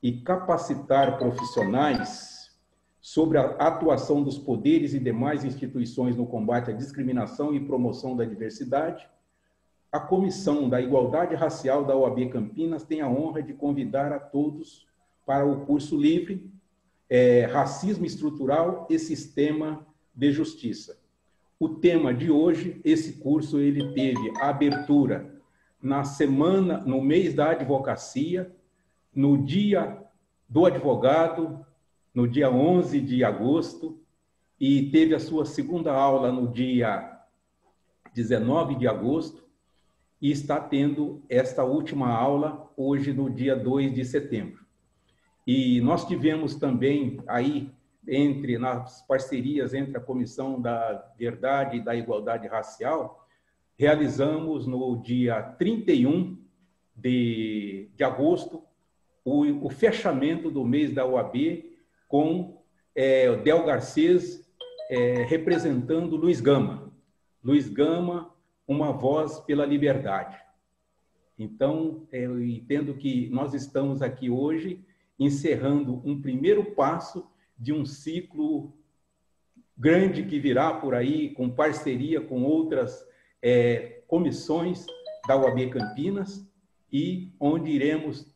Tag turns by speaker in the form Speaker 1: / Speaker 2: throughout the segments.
Speaker 1: e capacitar profissionais sobre a atuação dos poderes e demais instituições no combate à discriminação e promoção da diversidade, a Comissão da Igualdade Racial da OAB Campinas tem a honra de convidar a todos para o curso livre Racismo Estrutural e Sistema de Justiça. O tema de hoje, esse curso, ele teve a abertura no mês da advocacia, no dia do advogado, no dia 11 de agosto, e teve a sua segunda aula no dia 19 de agosto, e está tendo esta última aula hoje, no dia 2 de setembro. E nós tivemos também aí, nas parcerias entre a Comissão da Verdade e da Igualdade Racial, realizamos no dia 31 de agosto o fechamento do mês da OAB com o Del Garcês representando Luiz Gama. Luiz Gama, uma voz pela liberdade. Então, eu entendo que nós estamos aqui hoje encerrando um primeiro passo de um ciclo grande que virá por aí, com parceria com outras comissões da OAB Campinas, e onde iremos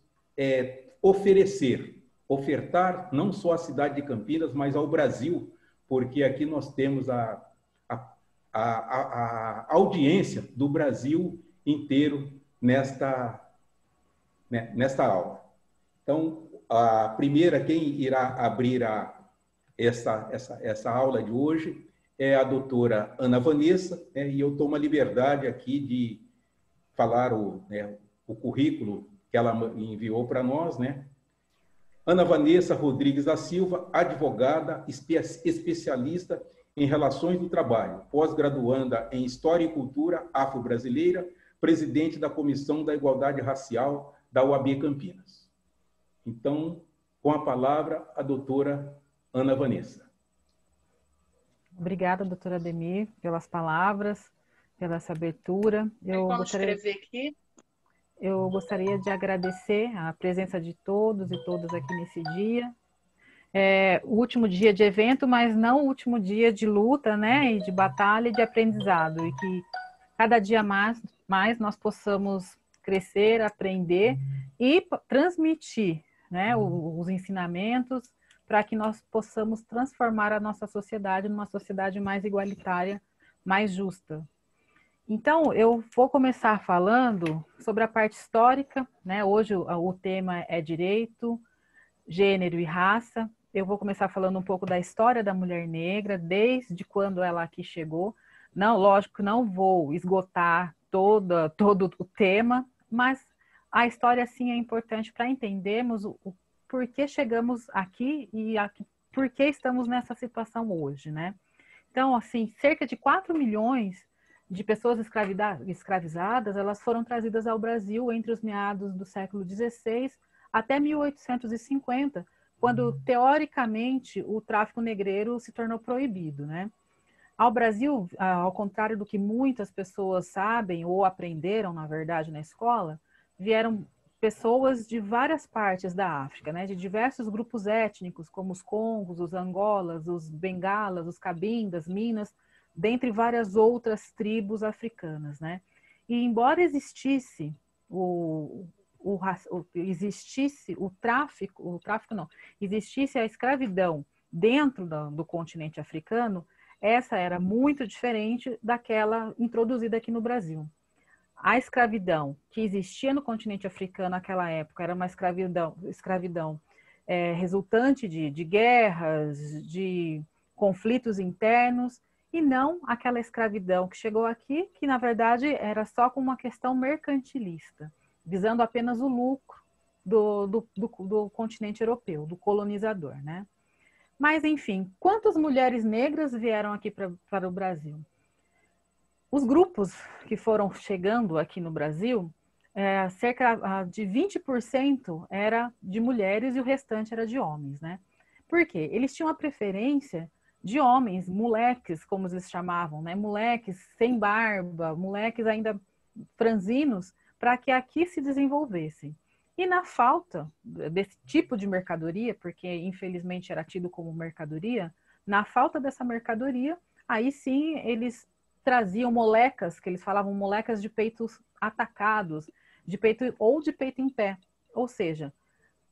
Speaker 1: ofertar não só à cidade de Campinas, mas ao Brasil, porque aqui nós temos a audiência do Brasil inteiro nesta aula. Então, a primeira, quem irá abrir essa aula de hoje é a doutora Ana Vanessa, e eu tomo a liberdade aqui de falar o currículo que ela enviou para nós, Ana Vanessa Rodrigues da Silva, advogada, especialista em relações do trabalho, pós-graduanda em História e Cultura Afro-Brasileira, presidente da Comissão da Igualdade Racial da OAB Campinas. Então, com a palavra, a doutora Ana Vanessa.
Speaker 2: Obrigada, doutora Ademir, pelas palavras, pela essa abertura. Eu gostaria de agradecer a presença de todos e todas aqui nesse dia. O último dia de evento, mas não o último dia de luta, e de batalha e de aprendizado, e que cada dia mais nós possamos crescer, aprender e transmitir, os ensinamentos para que nós possamos transformar a nossa sociedade numa sociedade mais igualitária, mais justa. Então, eu vou começar falando sobre a parte histórica, Hoje o tema é direito, gênero e raça. Eu vou começar falando um pouco da história da mulher negra, desde quando ela aqui chegou. Não, lógico, não vou esgotar todo o tema, mas a história, sim, é importante para entendermos o porquê chegamos aqui e por que estamos nessa situação hoje, Então, assim, cerca de 4 milhões de pessoas escravizadas, elas foram trazidas ao Brasil entre os meados do século XVI até 1850, quando, teoricamente, o tráfico negreiro se tornou proibido, Ao Brasil, ao contrário do que muitas pessoas sabem ou aprenderam, na verdade, na escola, vieram pessoas de várias partes da África, de diversos grupos étnicos, como os congos, os angolas, os bengalas, os cabindas, minas, dentre várias outras tribos africanas, E embora existisse existisse a escravidão dentro do continente africano, essa era muito diferente daquela introduzida aqui no Brasil. A escravidão que existia no continente africano naquela época era uma escravidão resultante de guerras, de conflitos internos, e não aquela escravidão que chegou aqui, que na verdade era só com uma questão mercantilista, visando apenas o lucro do continente europeu, do colonizador, Mas, enfim, quantas mulheres negras vieram aqui para o Brasil? Os grupos que foram chegando aqui no Brasil, cerca de 20% era de mulheres e o restante era de homens, Por quê? Eles tinham a preferência de homens, moleques, como eles chamavam, moleques sem barba, moleques ainda franzinos, para que aqui se desenvolvessem. E na falta desse tipo de mercadoria, porque infelizmente era tido como mercadoria, na falta dessa mercadoria, aí sim eles traziam molecas, que eles falavam molecas de peitos atacados, de peito ou de peito em pé, ou seja,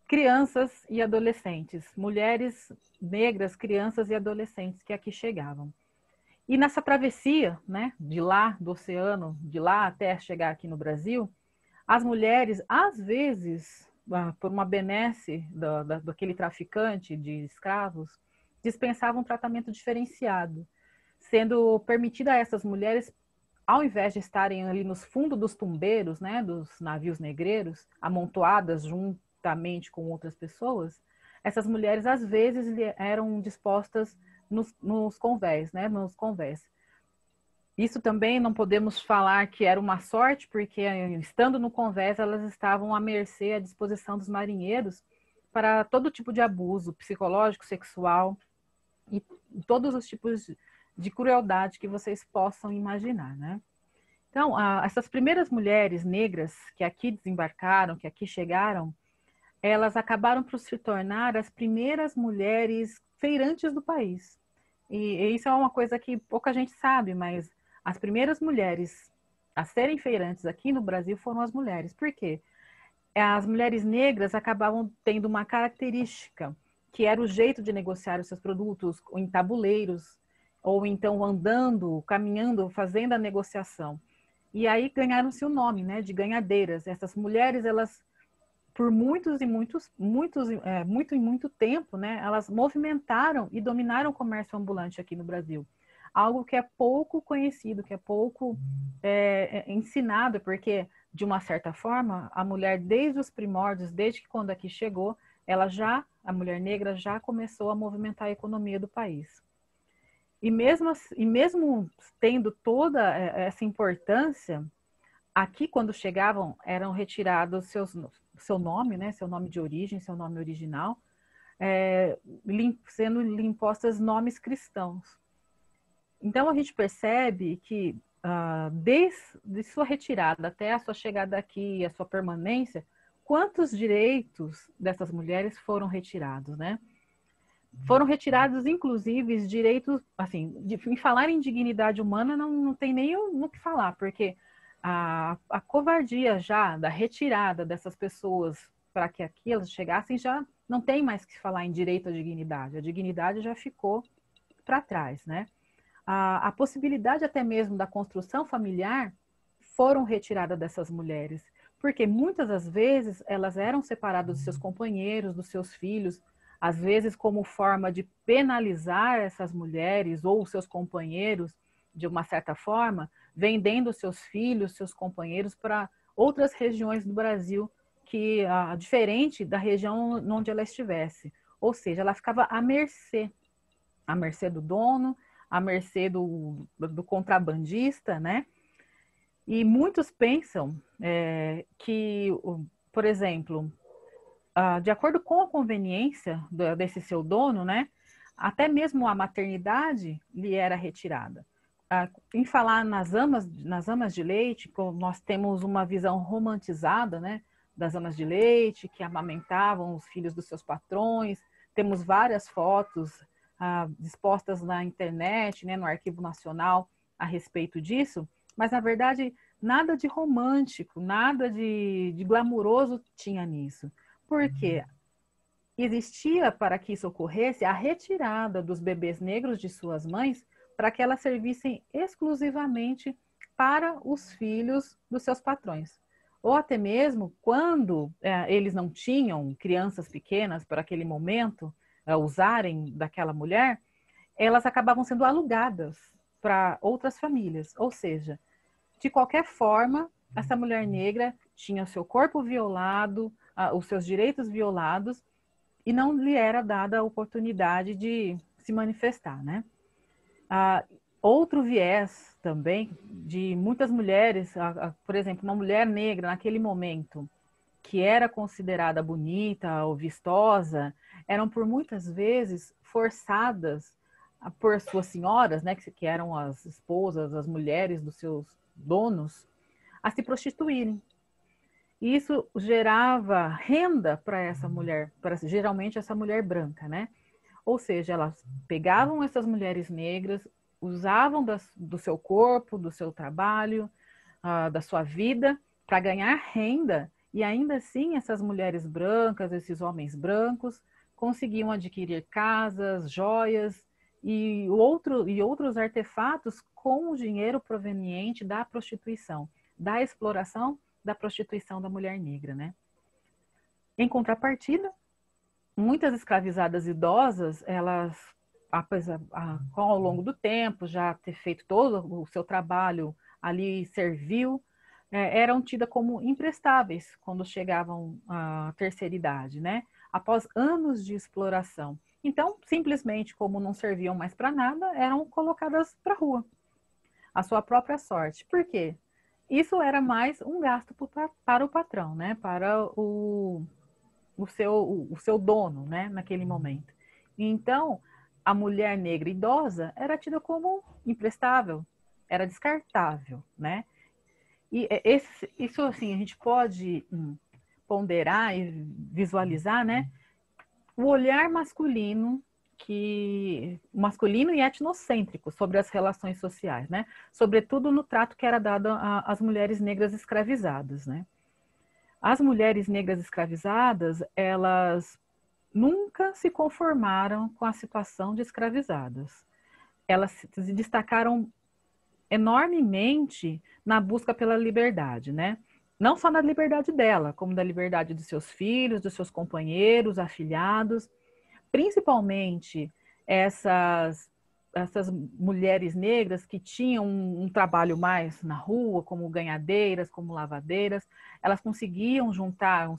Speaker 2: crianças e adolescentes, mulheres negras, crianças e adolescentes que aqui chegavam. E nessa travessia, né, de lá do oceano, de lá até chegar aqui no Brasil, as mulheres, às vezes, por uma benesse daquele traficante de escravos, dispensavam um tratamento diferenciado, sendo permitida a essas mulheres, ao invés de estarem ali nos fundos dos tumbeiros, né, dos navios negreiros, amontoadas juntamente com outras pessoas, essas mulheres, às vezes, eram dispostas nos convés, né, nos convés. Isso também não podemos falar que era uma sorte, porque estando no convés, elas estavam à mercê, à disposição dos marinheiros para todo tipo de abuso psicológico, sexual e todos os tipos de crueldade que vocês possam imaginar, né? Então, essas primeiras mulheres negras que aqui desembarcaram, que aqui chegaram, elas acabaram por se tornar as primeiras mulheres feirantes do país. E isso é uma coisa que pouca gente sabe, mas as primeiras mulheres a serem feirantes aqui no Brasil foram as mulheres. Por quê? As mulheres negras acabavam tendo uma característica, que era o jeito de negociar os seus produtos em tabuleiros, ou então andando, caminhando, fazendo a negociação. E aí ganharam-se o nome, né, de ganhadeiras. Essas mulheres, elas por muito tempo, né, elas movimentaram e dominaram o comércio ambulante aqui no Brasil. Algo que é pouco conhecido, que é pouco ensinado, porque, de uma certa forma, a mulher, desde os primórdios, desde que quando aqui chegou, a mulher negra já começou a movimentar a economia do país. E mesmo tendo toda essa importância, aqui, quando chegavam, eram retirados seu nome, né, seu nome de origem, seu nome original, sendo impostas nomes cristãos. Então, a gente percebe que, desde sua retirada até a sua chegada aqui, a sua permanência, quantos direitos dessas mulheres foram retirados, né? Foram retirados, inclusive, direitos, assim, em falar em dignidade humana, não tem nem o que falar, porque a covardia já da retirada dessas pessoas para que aqui elas chegassem já não tem mais que falar em direito à dignidade. A dignidade já ficou para trás, né? A possibilidade até mesmo da construção familiar foram retiradas dessas mulheres, porque muitas das vezes elas eram separadas dos seus companheiros, dos seus filhos, às vezes como forma de penalizar essas mulheres ou os seus companheiros de uma certa forma, vendendo seus filhos, seus companheiros para outras regiões do Brasil, que diferente da região onde ela estivesse. Ou seja, ela ficava à mercê do dono, à mercê do contrabandista, né? E muitos pensam que, por exemplo, de acordo com a conveniência desse seu dono, né? Até mesmo a maternidade lhe era retirada. Em falar nas amas de leite, nós temos uma visão romantizada, né, das amas de leite, que amamentavam os filhos dos seus patrões. Temos várias fotos dispostas na internet, né, no Arquivo Nacional, a respeito disso, mas, na verdade, nada de romântico, nada de glamuroso tinha nisso. Por quê? Existia, para que isso ocorresse, a retirada dos bebês negros de suas mães para que elas servissem exclusivamente para os filhos dos seus patrões. Ou até mesmo, quando eles não tinham crianças pequenas para aquele momento, usarem daquela mulher, elas acabavam sendo alugadas para outras famílias. Ou seja, de qualquer forma, essa mulher negra tinha o seu corpo violado, os seus direitos violados, e não lhe era dada a oportunidade de se manifestar, né? Outro viés também de muitas mulheres, por exemplo, uma mulher negra naquele momento que era considerada bonita ou vistosa, eram por muitas vezes forçadas por suas senhoras, né, que eram as esposas, as mulheres dos seus donos, a se prostituírem. E isso gerava renda para essa mulher, geralmente essa mulher branca, né? Ou seja, elas pegavam essas mulheres negras, usavam do seu corpo, do seu trabalho, da sua vida, para ganhar renda, e ainda assim essas mulheres brancas, esses homens brancos, conseguiam adquirir casas, joias e outros artefatos com o dinheiro proveniente da prostituição, da exploração da prostituição da mulher negra, né? Em contrapartida, muitas escravizadas idosas, elas, ao longo do tempo, já ter feito todo o seu trabalho ali servil, eram tidas como imprestáveis quando chegavam à terceira idade, né? Após anos de exploração. Então, simplesmente, como não serviam mais para nada, eram colocadas para a rua, à sua própria sorte. Por quê? Isso era mais um gasto para o patrão, né? Para o seu dono, né, naquele momento. Então, a mulher negra idosa era tida como imprestável, era descartável, né? E isso, assim, a gente pode ponderar e visualizar, né? O olhar masculino masculino e etnocêntrico sobre as relações sociais, né? Sobretudo no trato que era dado às mulheres negras escravizadas, né? As mulheres negras escravizadas, elas nunca se conformaram com a situação de escravizadas. Elas se destacaram enormemente na busca pela liberdade, né? Não só na liberdade dela, como da liberdade dos seus filhos, dos seus companheiros, afilhados. Principalmente essas mulheres negras que tinham um trabalho mais na rua, como ganhadeiras, como lavadeiras, elas conseguiam juntar uma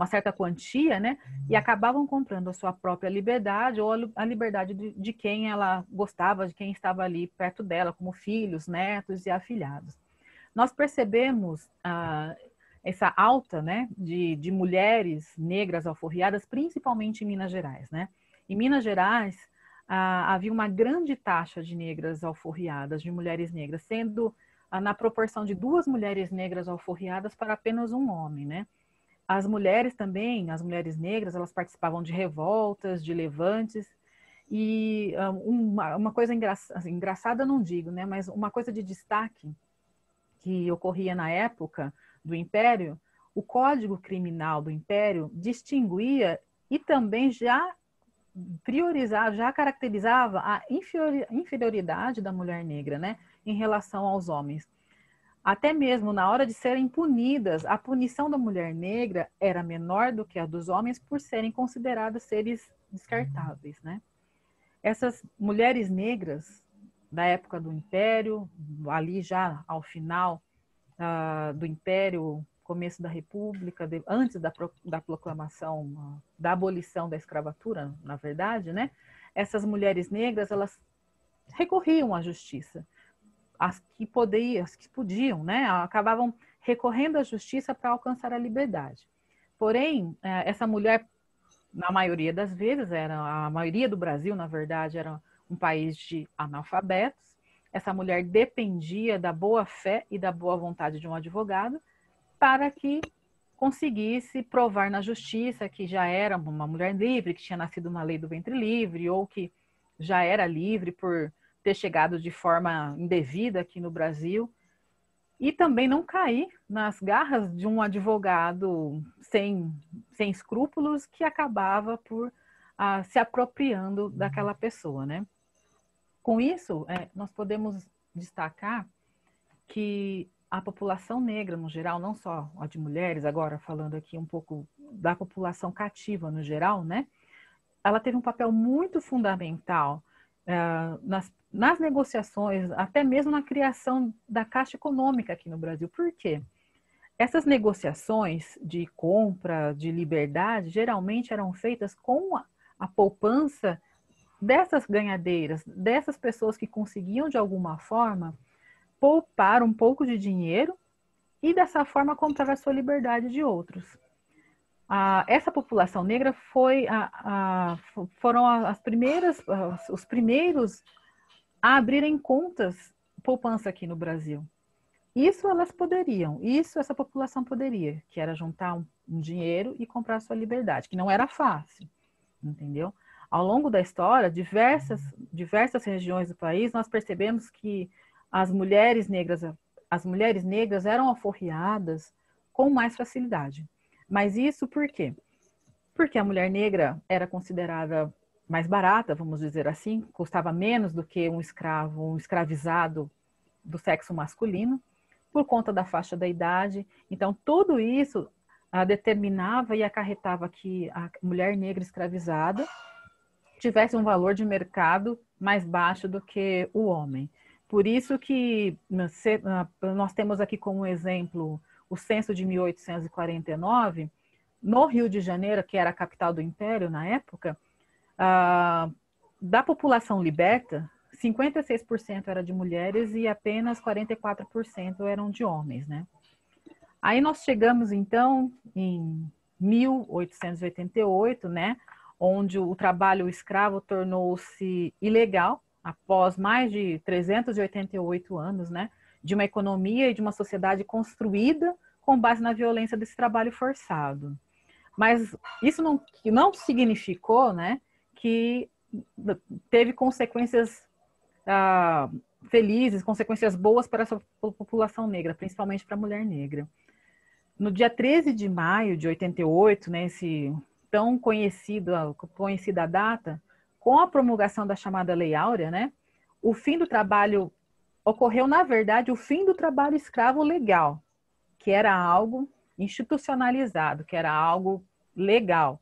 Speaker 2: certa quantia, né? E acabavam comprando a sua própria liberdade ou a liberdade de quem ela gostava, de quem estava ali perto dela, como filhos, netos e afilhados. Nós percebemos essa alta, né, de mulheres negras alforriadas, principalmente em Minas Gerais, né? Em Minas Gerais, havia uma grande taxa de negras alforriadas, de mulheres negras, sendo na proporção de 2 mulheres negras alforriadas para apenas um homem, né? As mulheres também, as mulheres negras, elas participavam de revoltas, de levantes, e uma coisa engraçada não digo, né, mas uma coisa de destaque que ocorria na época do Império, o Código Criminal do Império distinguia e também já priorizava, já caracterizava a inferioridade da mulher negra, né, em relação aos homens. Até mesmo na hora de serem punidas, a punição da mulher negra era menor do que a dos homens por serem consideradas seres descartáveis, né? Essas mulheres negras da época do Império, ali já ao final do Império, começo da República, antes da proclamação, da abolição da escravatura, na verdade, né? Essas mulheres negras, elas recorriam à justiça. As que podiam, né? Acabavam recorrendo à justiça para alcançar a liberdade. Porém, essa mulher, na maioria das vezes, a maioria do Brasil, na verdade, era um país de analfabetos. Essa mulher dependia da boa fé e da boa vontade de um advogado para que conseguisse provar na justiça que já era uma mulher livre, que tinha nascido na lei do ventre livre, ou que já era livre por ter chegado de forma indevida aqui no Brasil, e também não cair nas garras de um advogado sem escrúpulos que acabava por se apropriando daquela pessoa, né? Com isso, nós podemos destacar que a população negra, no geral, não só a de mulheres, agora falando aqui um pouco da população cativa no geral, né? Ela teve um papel muito fundamental nas negociações, até mesmo na criação da Caixa Econômica aqui no Brasil. Por quê? Essas negociações de compra, de liberdade, geralmente eram feitas com a poupança dessas ganhadeiras, dessas pessoas que conseguiam, de alguma forma, poupar um pouco de dinheiro e, dessa forma, comprar a sua liberdade de outros. Essa população negra foram os primeiros a abrirem contas poupança aqui no Brasil. Isso elas poderiam, isso essa população poderia, que era juntar um dinheiro e comprar sua liberdade, que não era fácil, entendeu? Ao longo da história, diversas regiões do país, nós percebemos que as mulheres negras eram alforriadas com mais facilidade. Mas isso por quê? Porque a mulher negra era considerada mais barata, vamos dizer assim, custava menos do que um escravo, um escravizado do sexo masculino, por conta da faixa da idade. Então, tudo isso determinava e acarretava que a mulher negra escravizada tivesse um valor de mercado mais baixo do que o homem. Por isso que nós temos aqui como exemplo o censo de 1849, no Rio de Janeiro, que era a capital do Império na época, da população liberta, 56% era de mulheres e apenas 44% eram de homens, né? Aí nós chegamos, então, em 1888, né? Onde o trabalho escravo tornou-se ilegal, após mais de 388 anos, né? De uma economia e de uma sociedade construída com base na violência desse trabalho forçado. Mas isso não significou, né? Que teve consequências felizes, consequências boas para essa população negra, principalmente para a mulher negra. No dia 13 de maio de 88, né, esse tão conhecida data, com a promulgação da chamada Lei Áurea, né, o fim do trabalho ocorreu, na verdade, o fim do trabalho escravo legal, que era algo institucionalizado, que era algo legal,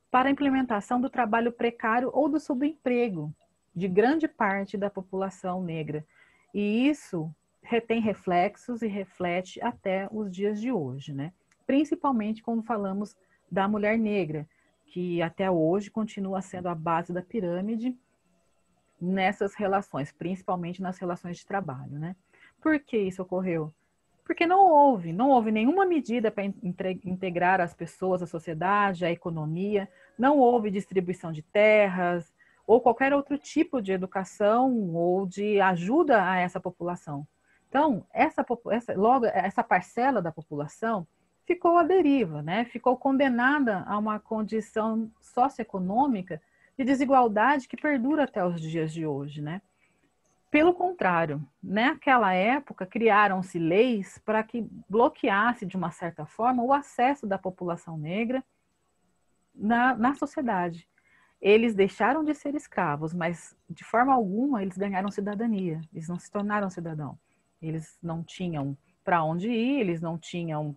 Speaker 2: para a implementação do trabalho precário ou do subemprego de grande parte da população negra. E isso tem reflexos e reflete até os dias de hoje, né? Principalmente quando falamos da mulher negra, que até hoje continua sendo a base da pirâmide nessas relações, principalmente nas relações de trabalho, né? Por que isso ocorreu? Porque não houve nenhuma medida para integrar as pessoas à sociedade, à economia, não houve distribuição de terras, ou qualquer outro tipo de educação ou de ajuda a essa população. Então, essa parcela da população ficou à deriva, né? Ficou condenada a uma condição socioeconômica de desigualdade que perdura até os dias de hoje, né? Pelo contrário, naquela época criaram-se leis para que bloqueasse, de uma certa forma, o acesso da população negra na sociedade. Eles deixaram de ser escravos, mas de forma alguma eles ganharam cidadania, eles não se tornaram cidadão. Eles não tinham para onde ir, eles não tinham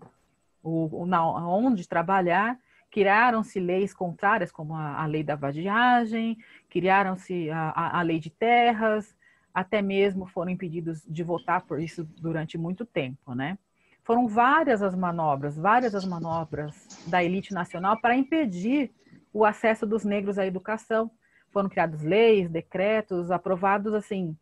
Speaker 2: onde trabalhar, criaram-se leis contrárias, como a lei da vadiagem, criaram-se a lei de terras, até mesmo foram impedidos de votar por isso durante muito tempo, né? Foram várias as manobras da elite nacional para impedir o acesso dos negros à educação. Foram criadas leis, decretos, aprovados assim,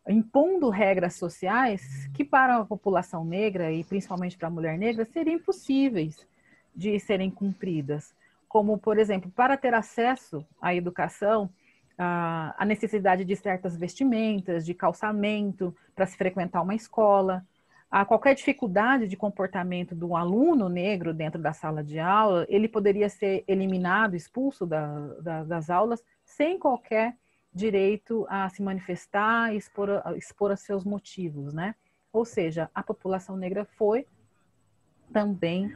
Speaker 2: impondo regras sociais que para a população negra e principalmente para a mulher negra seriam impossíveis de serem cumpridas. Como, por exemplo, para ter acesso à educação, a necessidade de certas vestimentas, de calçamento, para se frequentar uma escola, a qualquer dificuldade de comportamento de um aluno negro dentro da sala de aula, ele poderia ser eliminado, expulso das aulas, sem qualquer direito a se manifestar e expor a seus motivos, né? Ou seja, a população negra foi também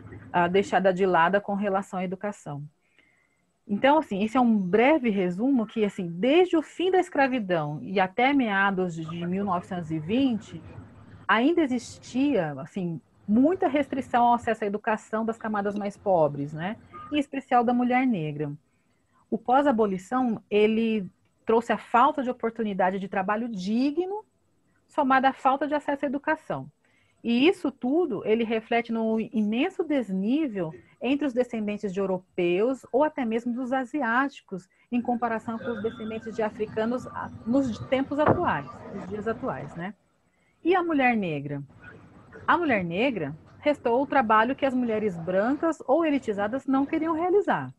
Speaker 2: deixada de lado com relação à educação. Então, assim, esse é um breve resumo que, assim, desde o fim da escravidão e até meados de 1920, ainda existia, assim, muita restrição ao acesso à educação das camadas mais pobres, né? Em especial da mulher negra. O pós-abolição, ele trouxe a falta de oportunidade de trabalho digno, somada à falta de acesso à educação. E isso tudo, ele reflete no imenso desnível entre os descendentes de europeus ou até mesmo dos asiáticos, em comparação com os descendentes de africanos nos tempos atuais, nos dias atuais, né? E a mulher negra? A mulher negra restou o trabalho que as mulheres brancas ou elitizadas não queriam realizar.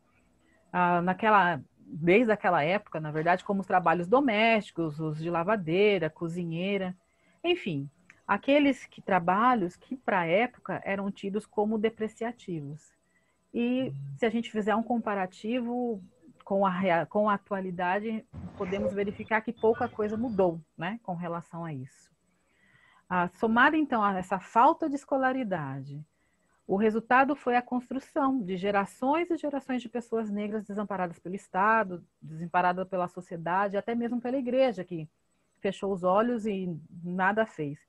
Speaker 2: Desde aquela época, na verdade, como os trabalhos domésticos, os de lavadeira, cozinheira, enfim. aqueles trabalhos que, para a época, eram tidos como depreciativos. E se a gente fizer um comparativo com a atualidade, podemos verificar que pouca coisa mudou, né, com relação a isso. Somado, então, a essa falta de escolaridade, o resultado foi a construção de gerações e gerações de pessoas negras desamparadas pelo Estado, desamparadas pela sociedade, até mesmo pela igreja, que fechou os olhos e nada fez.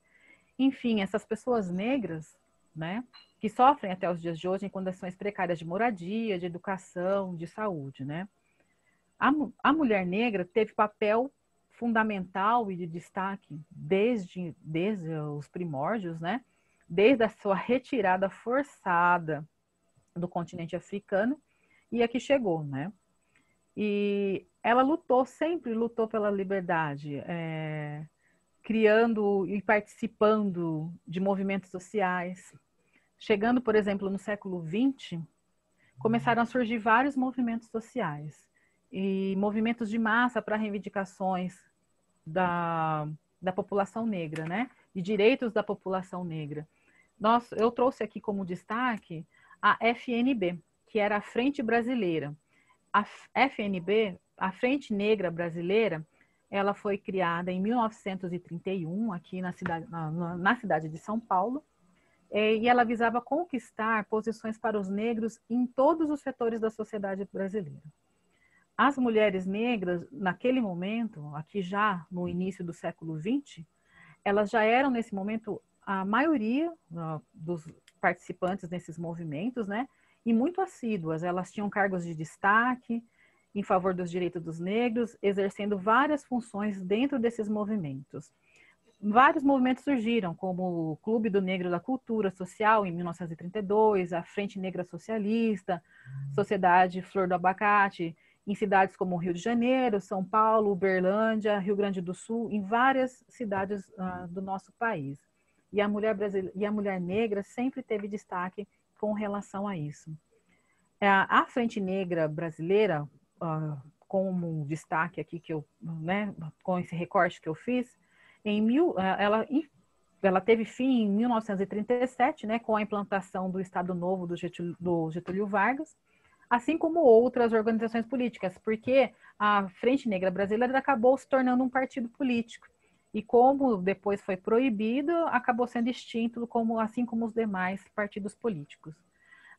Speaker 2: Enfim, essas pessoas negras, né, que sofrem até os dias de hoje em condições precárias de moradia, de educação, de saúde, né? A mulher negra teve papel fundamental e de destaque desde os primórdios, né? Desde a sua retirada forçada do continente africano e aqui chegou, né? E ela sempre lutou pela liberdade, criando e participando de movimentos sociais. Chegando, por exemplo, no século XX, começaram a surgir vários movimentos sociais e movimentos de massa para reivindicações da população negra, né? De direitos da população negra. Eu trouxe aqui como destaque a FNB, que era a Frente Brasileira. A FNB, a Frente Negra Brasileira, ela foi criada em 1931, aqui na cidade de São Paulo, e ela visava conquistar posições para os negros em todos os setores da sociedade brasileira. As mulheres negras, naquele momento, aqui já no início do século XX, elas já eram, nesse momento, a maioria dos participantes nesses movimentos, né? E muito assíduas. Elas tinham cargos de destaque em favor dos direitos dos negros, exercendo várias funções dentro desses movimentos. Vários movimentos surgiram, como o Clube do Negro da Cultura Social, em 1932, a Frente Negra Socialista, Sociedade Flor do Abacate, em cidades como Rio de Janeiro, São Paulo, Uberlândia, Rio Grande do Sul, em várias cidades do nosso país. E a mulher negra sempre teve destaque com relação a isso. A Frente Negra Brasileira, como destaque aqui que eu, né, com esse recorte que eu fiz, ela teve fim em 1937, né, com a implantação do Estado Novo do Getúlio Vargas, assim como outras organizações políticas, porque a Frente Negra Brasileira acabou se tornando um partido político. E como depois foi proibido, acabou sendo extinto, assim como os demais partidos políticos.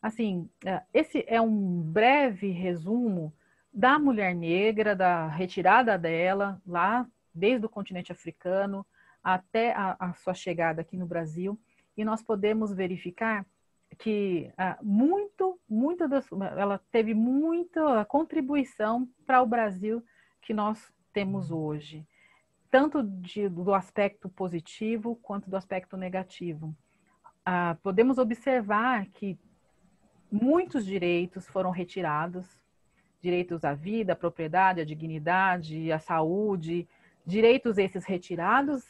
Speaker 2: Assim, esse é um breve resumo da mulher negra, da retirada dela, lá desde o continente africano até a sua chegada aqui no Brasil. E nós podemos verificar que ela teve muita contribuição para o Brasil que nós temos hoje, tanto do aspecto positivo quanto do aspecto negativo. Podemos observar que muitos direitos foram retirados, direitos à vida, à propriedade, à dignidade, à saúde, direitos esses retirados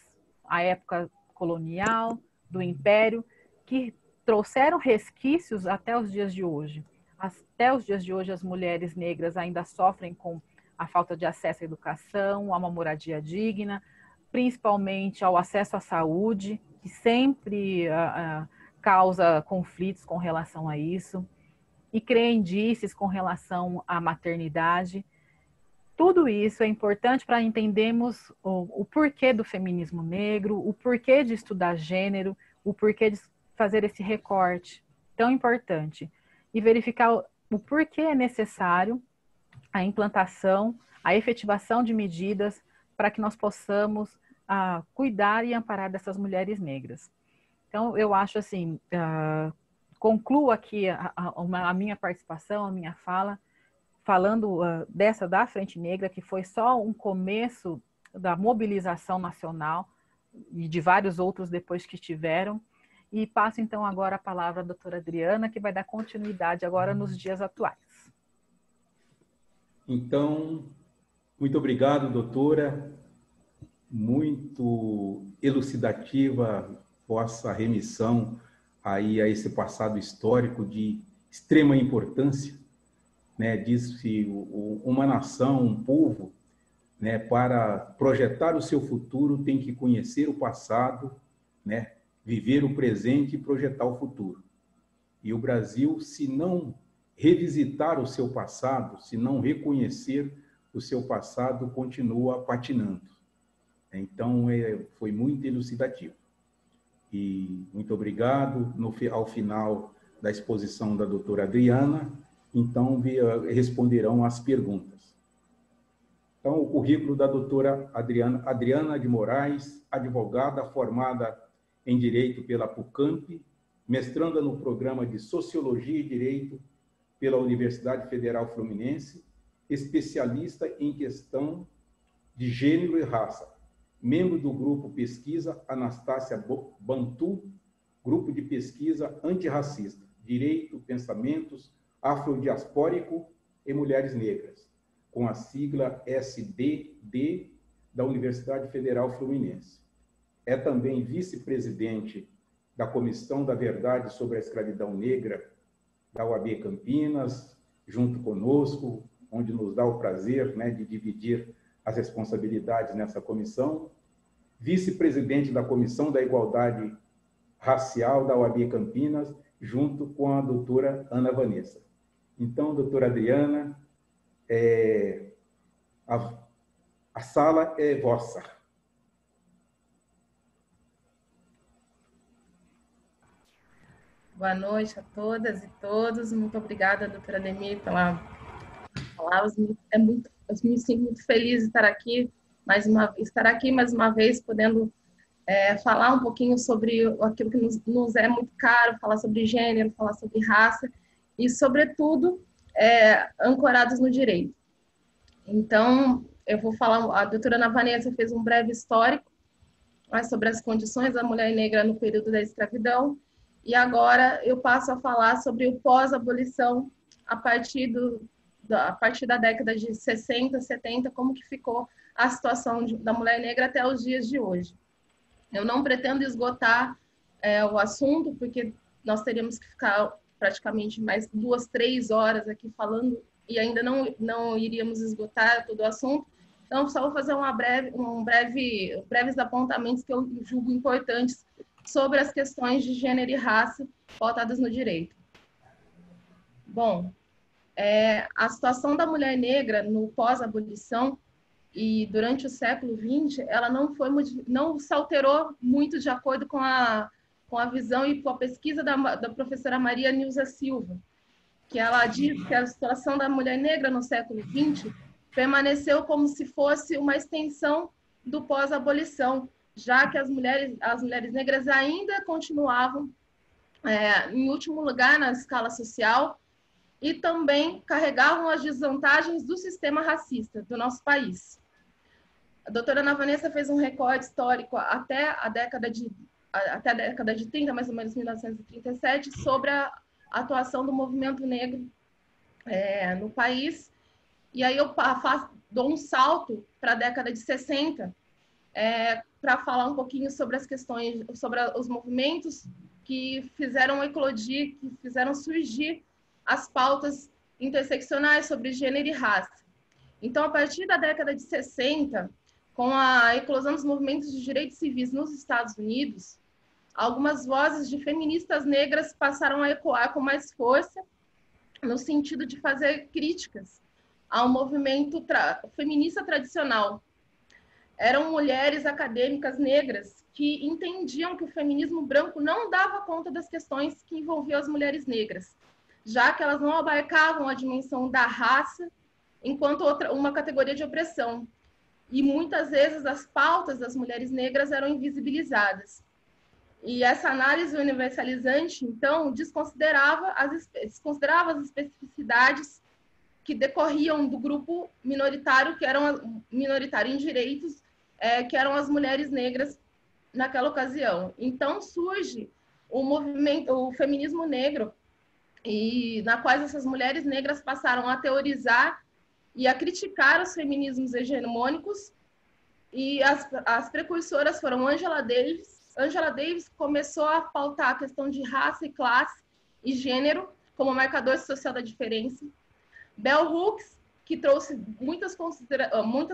Speaker 2: à época colonial, do Império, que trouxeram resquícios até os dias de hoje. Até os dias de hoje, as mulheres negras ainda sofrem com a falta de acesso à educação, a uma moradia digna, principalmente ao acesso à saúde, que sempre causa conflitos com relação a isso, e crendices com relação à maternidade. Tudo isso é importante para entendermos o porquê do feminismo negro, o porquê de estudar gênero, o porquê de fazer esse recorte tão importante e verificar o porquê é necessário a implantação, a efetivação de medidas para que nós possamos cuidar e amparar dessas mulheres negras. Então, eu acho assim, concluo aqui a minha participação, a minha fala, falando da Frente Negra, que foi só um começo da mobilização nacional e de vários outros depois que tiveram. E passo então agora a palavra à doutora Adriana, que vai dar continuidade agora nos dias atuais.
Speaker 1: Então, muito obrigado, doutora. Muito elucidativa vossa remissão aí a esse passado histórico de extrema importância, né? Diz-se uma nação, um povo, né, para projetar o seu futuro tem que conhecer o passado né? Viver o presente e projetar o futuro. E o Brasil, se não revisitar o seu passado, se não reconhecer o seu passado, continua patinando. Então, foi muito elucidativo. E muito obrigado. Ao final da exposição da doutora Adriana, então, responderão as perguntas. Então, o currículo da doutora Adriana de Moraes, advogada formada em Direito pela PUCamp, mestranda no programa de Sociologia e Direito pela Universidade Federal Fluminense, especialista em questão de gênero e raça, membro do grupo Pesquisa Anastácia Bantu, grupo de pesquisa antirracista, Direito, Pensamentos Afrodiaspórico e Mulheres Negras, com a sigla SDD da Universidade Federal Fluminense. É também vice-presidente da Comissão da Verdade sobre a Escravidão Negra da UAB Campinas, junto conosco, onde nos dá o prazer, né, de dividir as responsabilidades nessa comissão. Vice-presidente da Comissão da Igualdade Racial da UAB Campinas, junto com a doutora Ana Vanessa. Então, doutora Adriana, a sala é vossa.
Speaker 3: Boa noite a todas e todos. Muito obrigada, doutora Ademir, pelas palavras. Eu me sinto muito feliz de estar aqui mais uma vez, podendo falar um pouquinho sobre aquilo que nos é muito caro, falar sobre gênero, falar sobre raça e, sobretudo, ancorados no direito. Então, eu vou falar, a doutora Ana Vanessa fez um breve histórico sobre as condições da mulher negra no período da escravidão, e agora eu passo a falar sobre o pós-abolição a partir da década de 60, 70, como que ficou a situação da mulher negra até os dias de hoje. Eu não pretendo esgotar o assunto, porque nós teríamos que ficar praticamente mais 2, 3 horas aqui falando e ainda não iríamos esgotar todo o assunto. Então, só vou fazer breves apontamentos que eu julgo importantes sobre as questões de gênero e raça pautadas no direito. Bom, a situação da mulher negra no pós-abolição e durante o século XX, ela não se alterou muito de acordo com a visão e com a pesquisa da professora Maria Nilza Silva, que ela diz que a situação da mulher negra no século XX permaneceu como se fosse uma extensão do pós-abolição, já que as mulheres negras ainda continuavam em último lugar na escala social e também carregavam as desvantagens do sistema racista do nosso país. A doutora Ana Vanessa fez um recorte histórico até a década de 30, mais ou menos 1937, sobre a atuação do movimento negro no país. E aí eu dou um salto para a década de 60, para falar um pouquinho sobre as questões, sobre os movimentos que fizeram eclodir, que fizeram surgir as pautas interseccionais sobre gênero e raça. Então, a partir da década de 60, com a eclosão dos movimentos de direitos civis nos Estados Unidos, algumas vozes de feministas negras passaram a ecoar com mais força no sentido de fazer críticas ao movimento feminista tradicional. Eram mulheres acadêmicas negras que entendiam que o feminismo branco não dava conta das questões que envolviam as mulheres negras, já que elas não abarcavam a dimensão da raça enquanto uma categoria de opressão. E muitas vezes as pautas das mulheres negras eram invisibilizadas. E essa análise universalizante, então, desconsiderava as especificidades que decorriam do grupo minoritário, que eram minoritário em direitos, que eram as mulheres negras naquela ocasião. Então surge o feminismo negro, e na qual essas mulheres negras passaram a teorizar e a criticar os feminismos hegemônicos, e as precursoras foram Angela Davis. Angela Davis começou a pautar a questão de raça e classe e gênero como marcador social da diferença. Bell Hooks, que trouxe muitas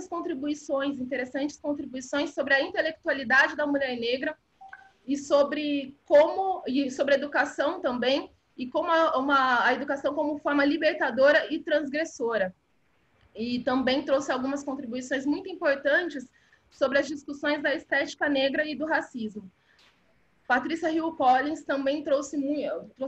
Speaker 3: contribuições, interessantes contribuições sobre a intelectualidade da mulher negra e sobre educação também, e como a educação como forma libertadora e transgressora. E também trouxe algumas contribuições muito importantes sobre as discussões da estética negra e do racismo. Patrícia Hill Collins também trouxe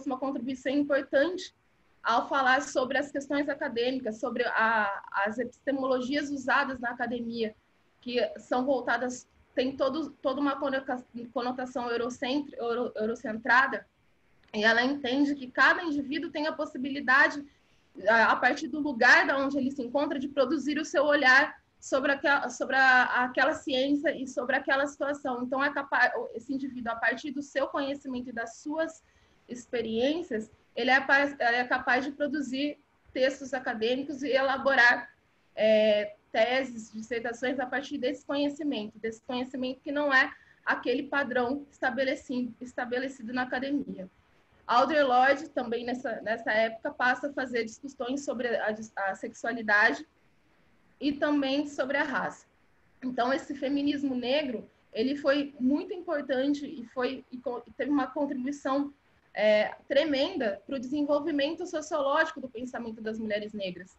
Speaker 3: uma contribuição importante ao falar sobre as questões acadêmicas, sobre as epistemologias usadas na academia, que são voltadas, tem toda uma conotação eurocentrada, e ela entende que cada indivíduo tem a possibilidade, a partir do lugar de onde ele se encontra, de produzir o seu olhar sobre aquela ciência e sobre aquela situação. Então, esse indivíduo, a partir do seu conhecimento e das suas experiências, ele é capaz de produzir textos acadêmicos e elaborar teses, dissertações a partir desse conhecimento que não é aquele padrão estabelecido na academia. Audre Lorde, também nessa época, passa a fazer discussões sobre a sexualidade e também sobre a raça. Então, esse feminismo negro, ele foi muito importante e teve uma contribuição tremenda para o desenvolvimento sociológico do pensamento das mulheres negras,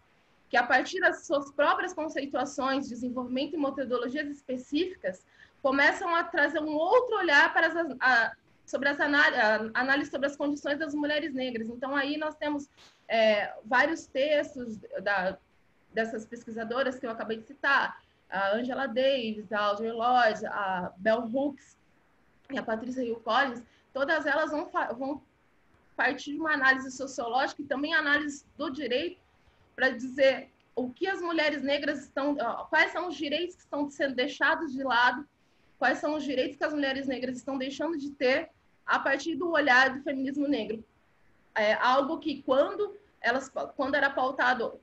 Speaker 3: que a partir das suas próprias conceituações, desenvolvimento e metodologias específicas, começam a trazer um outro olhar para sobre essa análise sobre as condições das mulheres negras. Então, aí nós temos vários textos dessas pesquisadoras que eu acabei de citar, a Angela Davis, a Audre Lorde, a Bell Hooks e a Patrícia Hill Collins. Todas elas vão partir de uma análise sociológica e também análise do direito para dizer o que as mulheres negras quais são os direitos que estão sendo deixados de lado, quais são os direitos que as mulheres negras estão deixando de ter a partir do olhar do feminismo negro. Algo que quando era pautado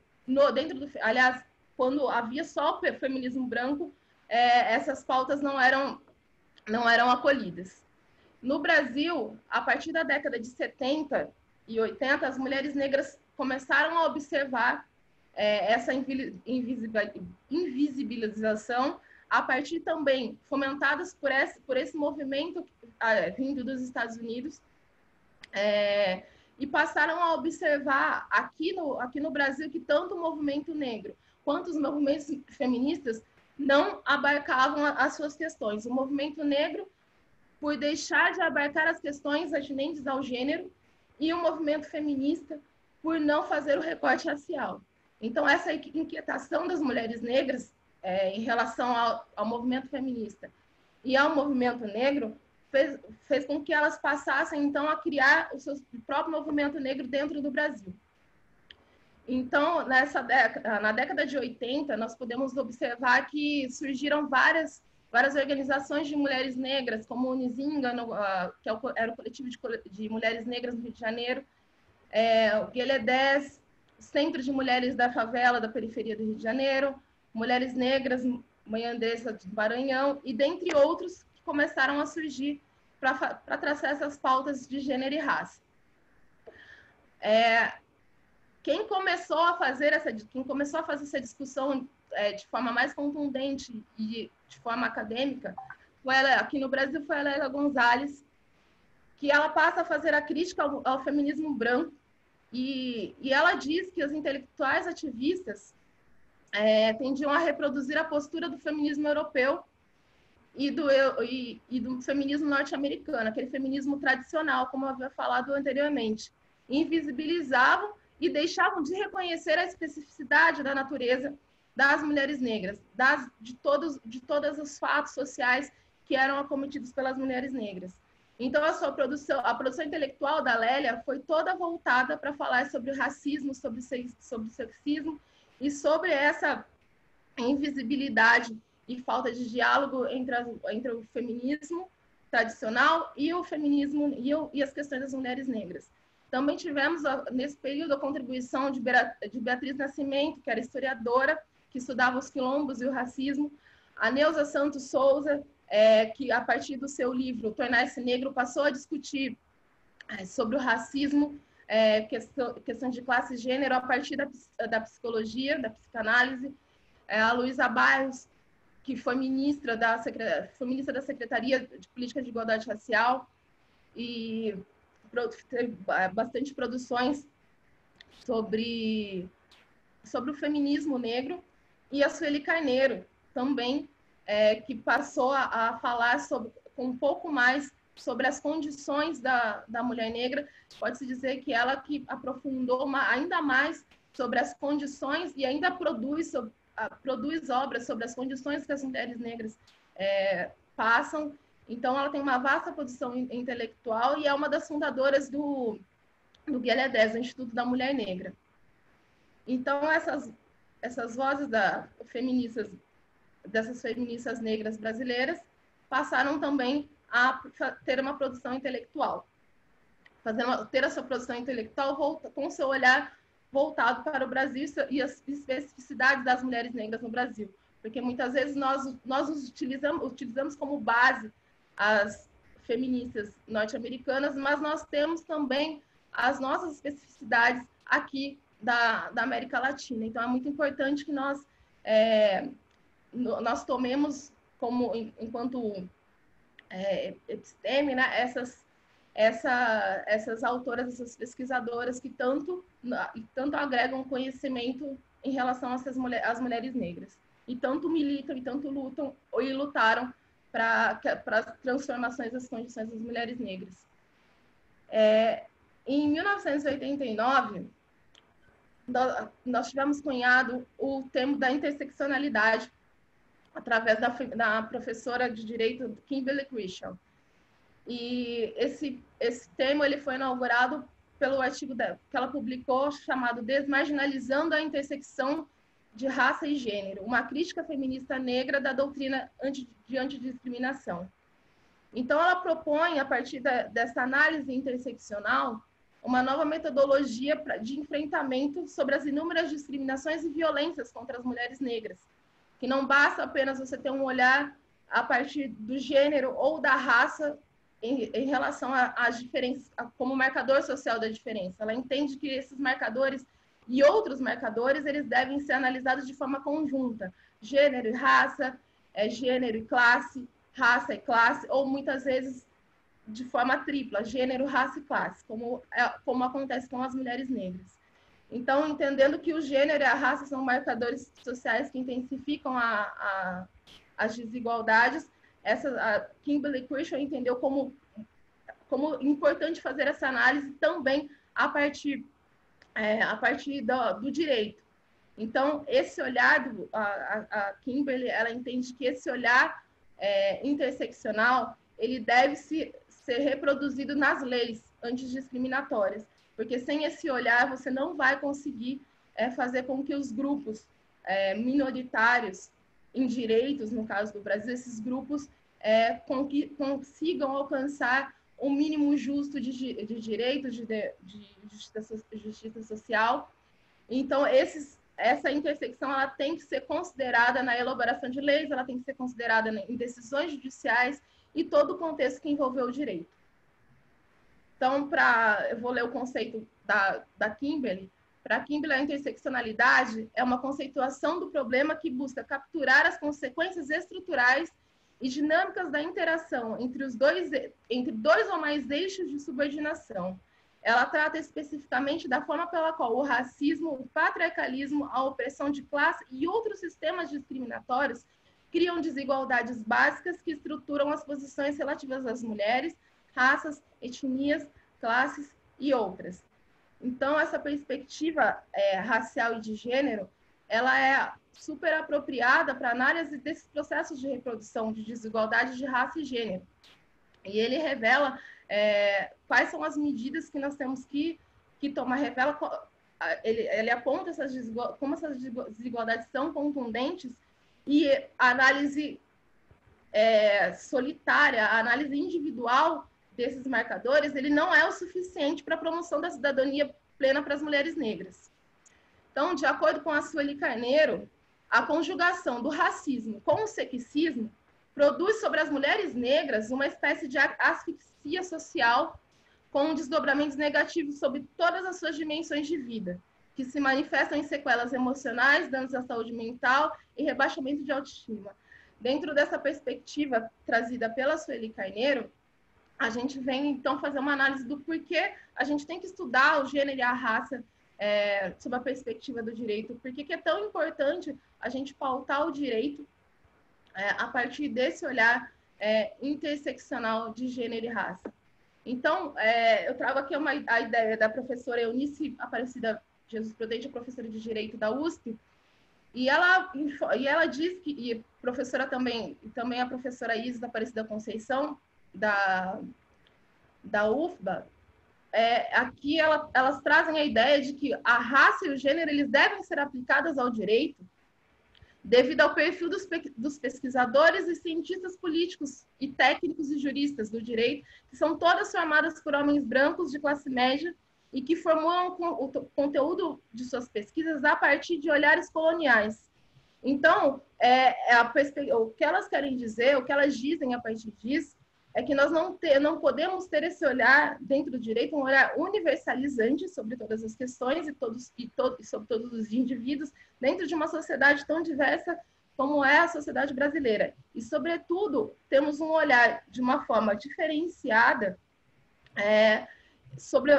Speaker 3: aliás, quando havia só o feminismo branco, essas pautas não eram acolhidas. No Brasil, a partir da década de 70 e 80, as mulheres negras começaram a observar essa invisibilização a partir também, fomentadas por esse movimento vindo dos Estados Unidos, e passaram a observar aqui no Brasil que tanto o movimento negro quanto os movimentos feministas não abarcavam as suas questões. O movimento negro, por deixar de abarcar as questões atinentes ao gênero, e o movimento feminista, por não fazer o recorte racial. Então, essa inquietação das mulheres negras em relação ao movimento feminista e ao movimento negro fez com que elas passassem, então, a criar o seu próprio movimento negro dentro do Brasil. Então, na década de 80, nós podemos observar que surgiram várias organizações de mulheres negras, como o Unizinga, que era o coletivo de mulheres negras no Rio de Janeiro, o Guelé 10, Centro de Mulheres da Favela, da periferia do Rio de Janeiro, Mulheres Negras, Mãe Andressa do Maranhão, e dentre outros que começaram a surgir para traçar essas pautas de gênero e raça. Quem começou a fazer essa discussão de forma mais contundente e de forma acadêmica, aqui no Brasil, foi a Lélia Gonzalez, que ela passa a fazer a crítica ao feminismo branco, e ela diz que os intelectuais ativistas tendiam a reproduzir a postura do feminismo europeu e do feminismo norte-americano, aquele feminismo tradicional, como eu havia falado anteriormente. Invisibilizavam e deixavam de reconhecer a especificidade da natureza das mulheres negras, de todos os fatos sociais que eram acometidos pelas mulheres negras. Então, a produção intelectual da Lélia foi toda voltada para falar sobre o racismo, sobre o sexismo e sobre essa invisibilidade e falta de diálogo entre o feminismo tradicional e o feminismo e as questões das mulheres negras. Também tivemos, nesse período, a contribuição de Beatriz Nascimento, que era historiadora, que estudava os quilombos e o racismo, a Neuza Santos Souza, que, a partir do seu livro Tornar-se Negro, passou a discutir sobre o racismo, questões de classe e gênero, a partir da psicologia, da psicanálise. A Luísa Barros que foi ministra da Secretaria de Política de Igualdade Racial e teve bastante produções sobre o feminismo negro, e a Sueli Carneiro também, que passou a falar com um pouco mais sobre as condições da mulher negra. Pode-se dizer que ela que aprofundou ainda mais sobre as condições e ainda produz obras sobre as condições que as mulheres negras passam. Então, ela tem uma vasta produção intelectual e é uma das fundadoras do GLE10, o Instituto da Mulher Negra. Então, essas vozes dessas feministas negras brasileiras passaram também a ter uma produção intelectual, ter a sua produção intelectual com seu olhar voltado para o Brasil e as especificidades das mulheres negras no Brasil, porque muitas vezes nós utilizamos como base as feministas norte-americanas, mas nós temos também as nossas especificidades aqui da América Latina. Então, é muito importante que nós tomemos enquanto episteme, né, essas autoras, essas pesquisadoras que tanto agregam conhecimento em relação às mulheres negras, e tanto militam, e tanto lutam e lutaram para as transformações das condições das mulheres negras. Em 1989, nós tivemos cunhado o termo da interseccionalidade através da professora de Direito Kimberly Crenshaw. E esse termo ele foi inaugurado pelo artigo que ela publicou, chamado Desmarginalizando a Intersecção de Raça e Gênero, uma crítica feminista negra da doutrina de antidiscriminação. Então, ela propõe, a partir dessa análise interseccional, uma nova metodologia de enfrentamento sobre as inúmeras discriminações e violências contra as mulheres negras, que não basta apenas você ter um olhar a partir do gênero ou da raça em relação às diferenças, como marcador social da diferença. Ela entende que esses marcadores e outros marcadores, eles devem ser analisados de forma conjunta. Gênero e raça, gênero e classe, raça e classe, ou muitas vezes de forma tripla, gênero, raça e classe, como acontece com as mulheres negras. Então, entendendo que o gênero e a raça são marcadores sociais que intensificam as desigualdades, a Kimberly Crenshaw entendeu como importante fazer essa análise também a partir do direito. Então, esse olhar, a Kimberly, ela entende que esse olhar interseccional, ele deve ser reproduzido nas leis antidiscriminatórias, porque sem esse olhar você não vai conseguir fazer com que os grupos minoritários em direitos, no caso do Brasil, esses grupos consigam alcançar o mínimo justo de direitos, de justiça social. Então, essa intersecção ela tem que ser considerada na elaboração de leis, ela tem que ser considerada em decisões judiciais e todo o contexto que envolveu o direito. Então, eu vou ler o conceito da Kimberly. Para a Kimberly, a interseccionalidade é uma conceituação do problema que busca capturar as consequências estruturais e dinâmicas da interação entre dois ou mais eixos de subordinação. Ela trata especificamente da forma pela qual o racismo, o patriarcalismo, a opressão de classe e outros sistemas discriminatórios criam desigualdades básicas que estruturam as posições relativas às mulheres, raças, etnias, classes e outras. Então, essa perspectiva racial e de gênero, ela é super apropriada para análise desses processos de reprodução de desigualdade de raça e gênero. E ele revela quais são as medidas que nós temos que tomar, ele aponta como essas desigualdades são contundentes, e a análise solitária, a análise individual desses marcadores, ele não é o suficiente para a promoção da cidadania plena para as mulheres negras. Então, de acordo com a Sueli Carneiro, a conjugação do racismo com o sexismo produz sobre as mulheres negras uma espécie de asfixia social com desdobramentos negativos sobre todas as suas dimensões de vida, que se manifestam em sequelas emocionais, danos à saúde mental e rebaixamento de autoestima. dentro dessa perspectiva trazida pela Sueli Carneiro, a gente vem, então, fazer uma análise do porquê a gente tem que estudar o gênero e a raça sob a perspectiva do direito. Por que é tão importante a gente pautar o direito a partir desse olhar interseccional de gênero e raça. Então, eu trago aqui a ideia da professora Eunice Aparecida Jesus Prudente, professora de Direito da USP, e ela diz que, e professora também a professora Isis Aparecida Conceição, da UFBA, aqui elas trazem a ideia de que a raça e o gênero eles devem ser aplicados ao direito devido ao perfil dos pesquisadores e cientistas políticos e técnicos e juristas do direito, que são todas formadas por homens brancos de classe média e que formulam o conteúdo de suas pesquisas a partir de olhares coloniais. Então, o que elas querem dizer, o que elas dizem a partir disso, é que nós não podemos ter esse olhar dentro do direito, um olhar universalizante sobre todas as questões e sobre todos os indivíduos, dentro de uma sociedade tão diversa como é a sociedade brasileira. E, sobretudo, temos um olhar de uma forma diferenciada sobre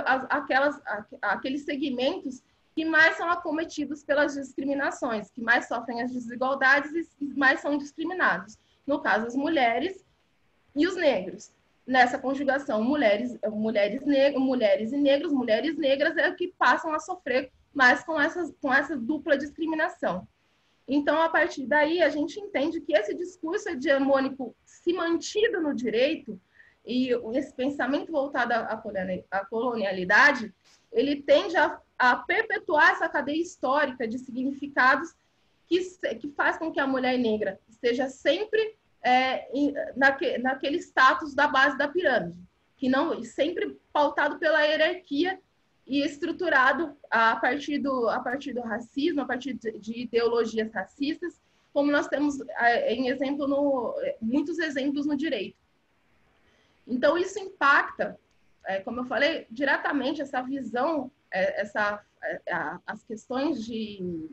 Speaker 3: aqueles segmentos que mais são acometidos pelas discriminações, que mais sofrem as desigualdades e mais são discriminados. No caso, as mulheres e os negros. Nessa conjugação, mulheres e negros, mulheres negras é o que passam a sofrer mais com essa dupla discriminação. Então, a partir daí, a gente entende que esse discurso hegemônico se mantido no direito e esse pensamento voltado à colonialidade, ele tende a perpetuar essa cadeia histórica de significados que faz com que a mulher negra esteja sempre naquele status da base da pirâmide, que não sempre pautado pela hierarquia e estruturado a partir do racismo, a partir de ideologias racistas, como nós temos muitos exemplos no direito. Então, isso impacta, como eu falei, diretamente essa visão, as questões de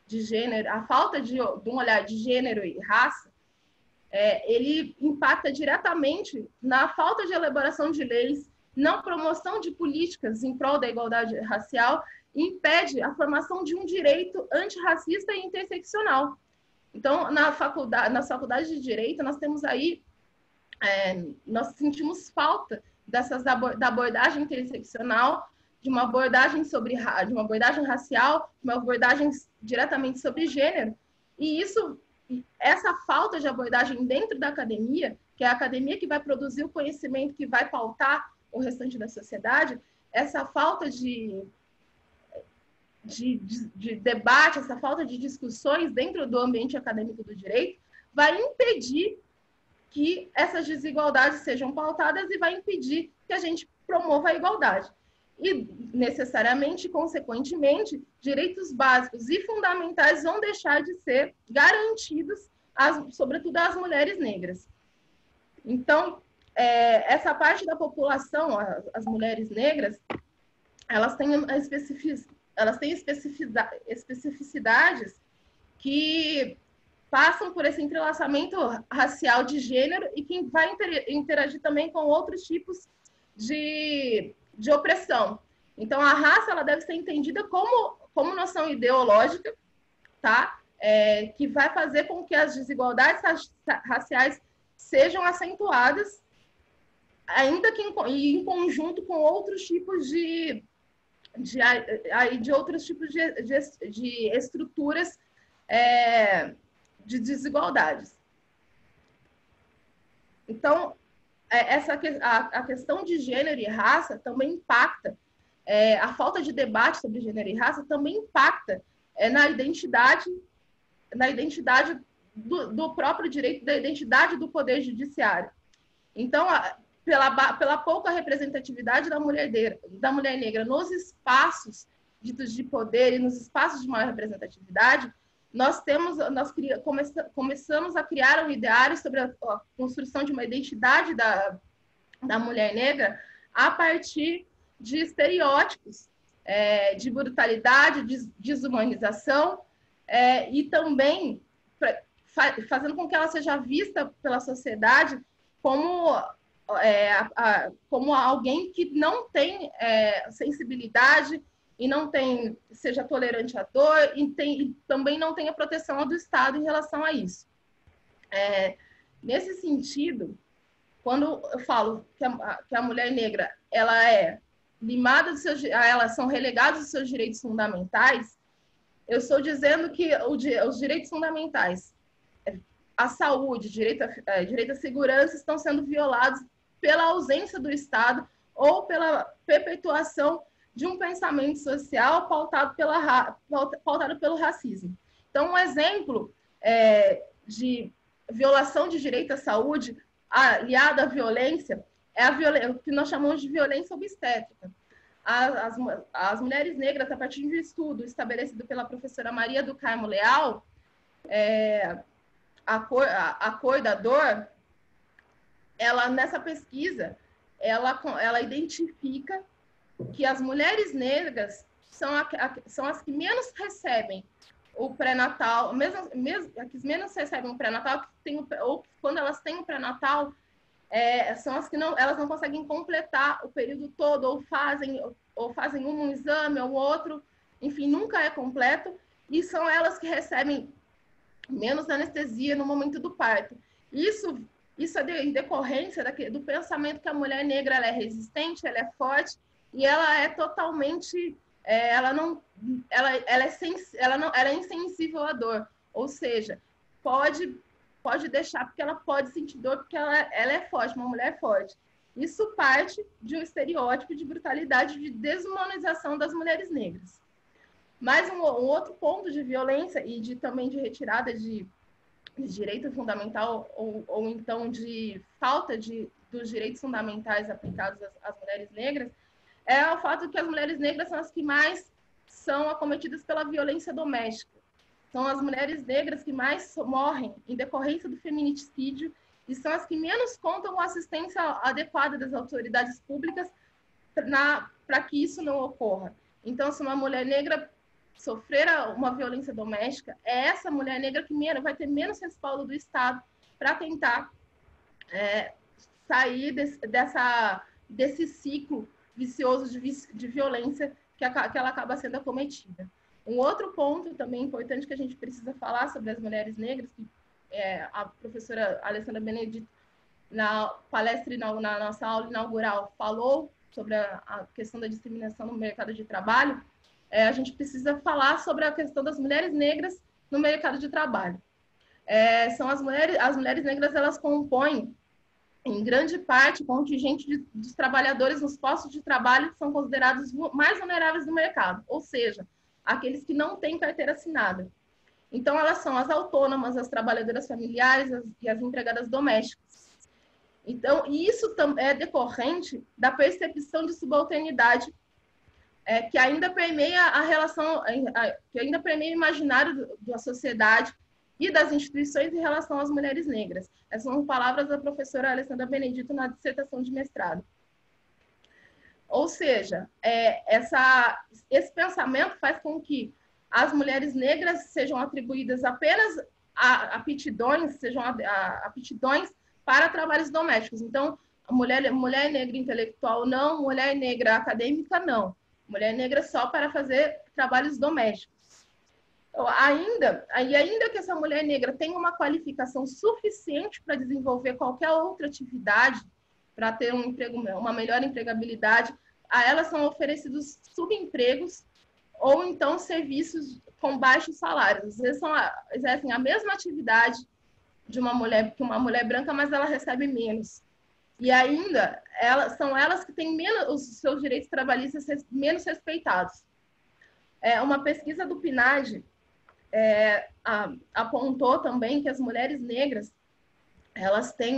Speaker 3: gênero, a falta de um olhar de gênero e raça, ele impacta diretamente na falta de elaboração de leis, não promoção de políticas em prol da igualdade racial, e impede a formação de um direito antirracista e interseccional. Então, nas faculdades de Direito, nós temos aí, nós sentimos falta da abordagem interseccional, de uma abordagem racial, de uma abordagem diretamente sobre gênero, e essa falta de abordagem dentro da academia, que é a academia que vai produzir o conhecimento que vai pautar o restante da sociedade, essa falta de debate, essa falta de discussões dentro do ambiente acadêmico do direito, vai impedir que essas desigualdades sejam pautadas e vai impedir que a gente promova a igualdade. E, necessariamente, consequentemente, direitos básicos e fundamentais vão deixar de ser garantidos, sobretudo às mulheres negras. Então, essa parte da população, as mulheres negras, elas têm especificidades que passam por esse entrelaçamento racial de gênero e que vai interagir também com outros tipos de opressão. Então, a raça ela deve ser entendida como noção ideológica, tá? Que vai fazer com que as desigualdades raciais sejam acentuadas, ainda que em conjunto com outros tipos de estruturas de desigualdades. Então, a questão de gênero e raça também impacta, a falta de debate sobre gênero e raça também impacta na identidade do próprio direito, da identidade do poder judiciário. Então, pela pouca representatividade da mulher negra nos espaços ditos de poder e nos espaços de maior representatividade, nós começamos a criar um ideário sobre a construção de uma identidade da mulher negra a partir de estereótipos de brutalidade, de desumanização, e também fazendo com que ela seja vista pela sociedade como, como alguém que não tem sensibilidade e não tem, seja tolerante à dor e também não tenha proteção do Estado em relação a isso. Nesse sentido, quando eu falo que a mulher negra ela é limada dos seus, elas são relegadas dos seus direitos fundamentais, eu estou dizendo que os direitos fundamentais, a saúde, direito à segurança, estão sendo violados pela ausência do Estado ou pela perpetuação de um pensamento social pautado pelo racismo. Então, um exemplo de violação de direito à saúde aliada à violência é o que nós chamamos de violência obstétrica. As mulheres negras, a partir de um estudo estabelecido pela professora Maria do Carmo Leal, a cor da dor, nessa pesquisa, ela identifica que as mulheres negras são as que menos recebem o pré-natal, mesmo que menos recebem o pré-natal, ou quando elas têm o pré-natal, são as que elas não conseguem completar o período todo, ou fazem um exame ou outro, enfim, nunca é completo, e são elas que recebem menos anestesia no momento do parto. Isso é em decorrência do pensamento que a mulher negra ela é resistente, ela é forte, e ela é totalmente, ela é insensível à dor, ou seja, pode deixar, porque ela pode sentir dor, porque ela é forte, uma mulher forte. Isso parte de um estereótipo de brutalidade, de desumanização das mulheres negras. Mas um outro ponto de violência e também de retirada de direito fundamental ou então de falta dos direitos fundamentais aplicados às mulheres negras é o fato que as mulheres negras são as que mais são acometidas pela violência doméstica. São as mulheres negras que mais morrem em decorrência do feminicídio e são as que menos contam com a assistência adequada das autoridades públicas para que isso não ocorra. Então, se uma mulher negra sofrer uma violência doméstica, é essa mulher negra que vai ter menos respaldo do Estado para tentar sair desse ciclo vicioso de violência que ela acaba sendo acometida. Um outro ponto também importante que a gente precisa falar sobre as mulheres negras, que a professora Alessandra Benedito, na palestra, na nossa aula inaugural, falou sobre a questão da discriminação no mercado de trabalho, a gente precisa falar sobre a questão das mulheres negras no mercado de trabalho. São as mulheres negras, elas compõem, em grande parte, o contingente dos trabalhadores nos postos de trabalho que são considerados mais vulneráveis do mercado, ou seja, aqueles que não têm carteira assinada. Então, elas são as autônomas, as trabalhadoras familiares e as empregadas domésticas. Então, isso é decorrente da percepção de subalternidade que ainda permeia a relação, que ainda permeia o imaginário da sociedade e das instituições em relação às mulheres negras. Essas são palavras da professora Alessandra Benedito na dissertação de mestrado. Ou seja, esse pensamento faz com que as mulheres negras sejam atribuídas apenas a aptidões, aptidões para trabalhos domésticos. Então, mulher negra intelectual não, mulher negra acadêmica não. Mulher negra só para fazer trabalhos domésticos. Então, ainda que essa mulher negra tenha uma qualificação suficiente para desenvolver qualquer outra atividade, para ter um emprego, uma melhor empregabilidade, a elas são oferecidos subempregos ou então serviços com baixos salários. Às vezes exercem a mesma atividade que uma mulher branca, mas ela recebe menos. E ainda, são elas que têm os seus direitos trabalhistas menos respeitados. Uma pesquisa do PNAD apontou também que as mulheres negras elas têm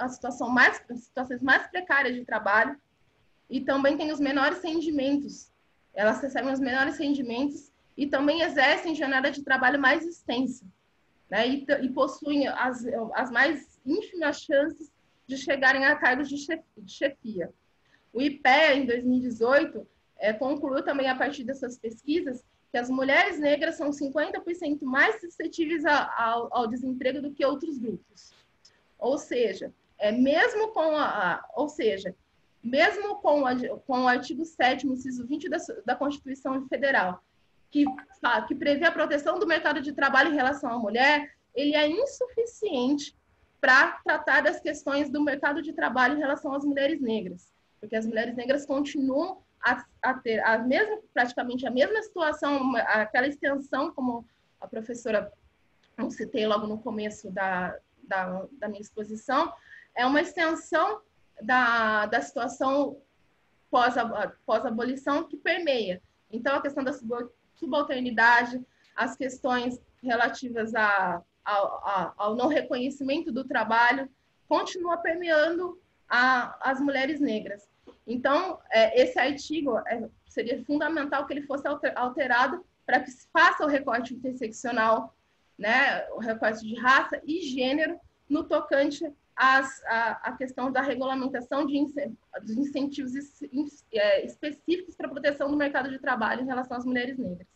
Speaker 3: situações mais precárias de trabalho e também têm os menores rendimentos. Elas recebem os menores rendimentos e também exercem jornada de trabalho mais extensa, né? E possuem as mais ínfimas chances de chegarem a cargos de chefia. O IPEA, em 2018, concluiu também, a partir dessas pesquisas, que as mulheres negras são 50% mais suscetíveis ao desemprego do que outros grupos. Ou seja, mesmo com o artigo 7º, inciso 20 da Constituição Federal, que prevê a proteção do mercado de trabalho em relação à mulher, ele é insuficiente para tratar das questões do mercado de trabalho em relação às mulheres negras, porque as mulheres negras continuam a ter praticamente a mesma situação, aquela extensão, como a professora eu citei logo no começo da minha exposição, é uma extensão da situação pós-abolição que permeia. Então, a questão da subalternidade, as questões relativas ao não reconhecimento do trabalho, continua permeando as mulheres negras. Então, esse artigo seria fundamental que ele fosse alterado para que se faça o recorte interseccional, né, o recorte de raça e gênero no tocante à questão da regulamentação de incentivos específicos para a proteção do mercado de trabalho em relação às mulheres negras.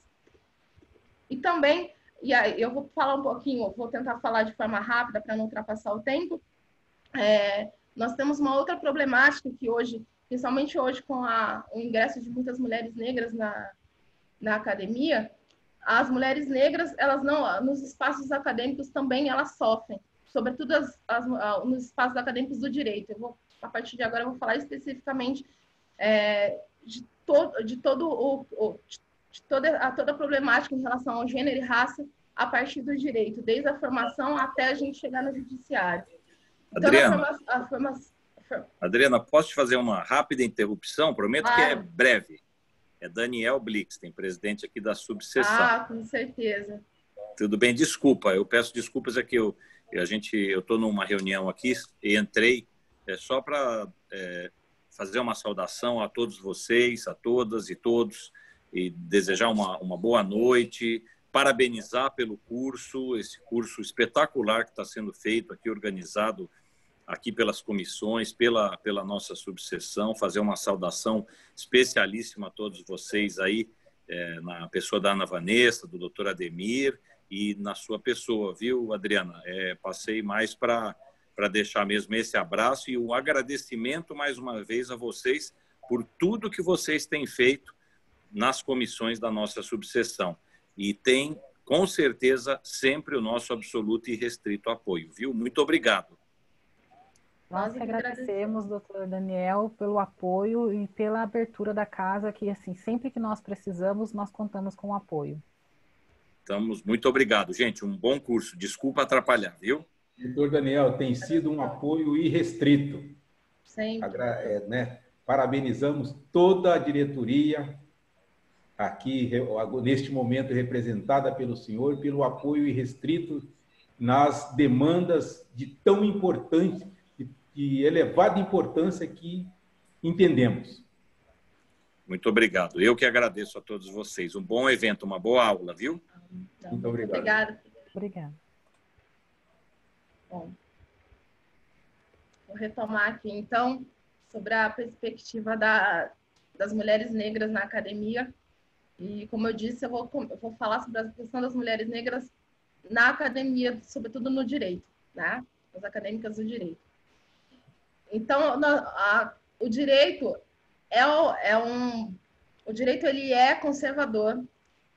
Speaker 3: E também, e aí eu vou falar um pouquinho, vou tentar falar de forma rápida para não ultrapassar o tempo, nós temos uma outra problemática que hoje, principalmente hoje com o ingresso de muitas mulheres negras na academia, as mulheres negras, elas não, nos espaços acadêmicos também elas sofrem, sobretudo nos espaços acadêmicos do direito. A partir de agora, eu vou falar especificamente de toda a problemática em relação ao gênero e raça a partir do direito, desde a formação até a gente chegar no judiciário. Então,
Speaker 4: Adriana, posso te fazer uma rápida interrupção? Prometo que é breve. É Daniel Blixten, presidente aqui da subseção.
Speaker 3: Com certeza.
Speaker 4: Tudo bem, desculpa, eu peço desculpas, é que eu estou numa reunião aqui e entrei só para fazer uma saudação a todos vocês, a todas e todos, e desejar uma boa noite, parabenizar pelo curso, esse curso espetacular que está sendo feito aqui, organizado aqui pelas comissões, pela nossa subseção, fazer uma saudação especialíssima a todos vocês aí, na pessoa da Ana Vanessa, do doutor Ademir, e na sua pessoa, viu, Adriana? Passei mais para deixar mesmo esse abraço e um agradecimento mais uma vez a vocês por tudo que vocês têm feito nas comissões da nossa subseção. E tem, com certeza, sempre o nosso absoluto e restrito apoio, viu? Muito obrigado.
Speaker 2: Nós que agradecemos, doutor Daniel, pelo apoio e pela abertura da casa, que assim, sempre que nós precisamos, nós contamos com o apoio.
Speaker 4: Muito obrigado, gente. Um bom curso. Desculpa atrapalhar, viu?
Speaker 1: Doutor Daniel, tem sido um apoio irrestrito.
Speaker 3: Sim.
Speaker 1: Parabenizamos toda a diretoria, aqui, neste momento, representada pelo senhor, pelo apoio irrestrito nas demandas de tão importante e elevada importância que entendemos.
Speaker 4: Muito obrigado. Eu que agradeço a todos vocês. Um bom evento, uma boa aula, viu?
Speaker 1: Muito obrigado.
Speaker 3: Obrigada. Bom, vou retomar aqui, então, sobre a perspectiva das mulheres negras na academia. E, como eu disse, eu vou falar sobre a questão das mulheres negras na academia, sobretudo no direito, né? As acadêmicas do direito. Então, o direito o direito ele é conservador,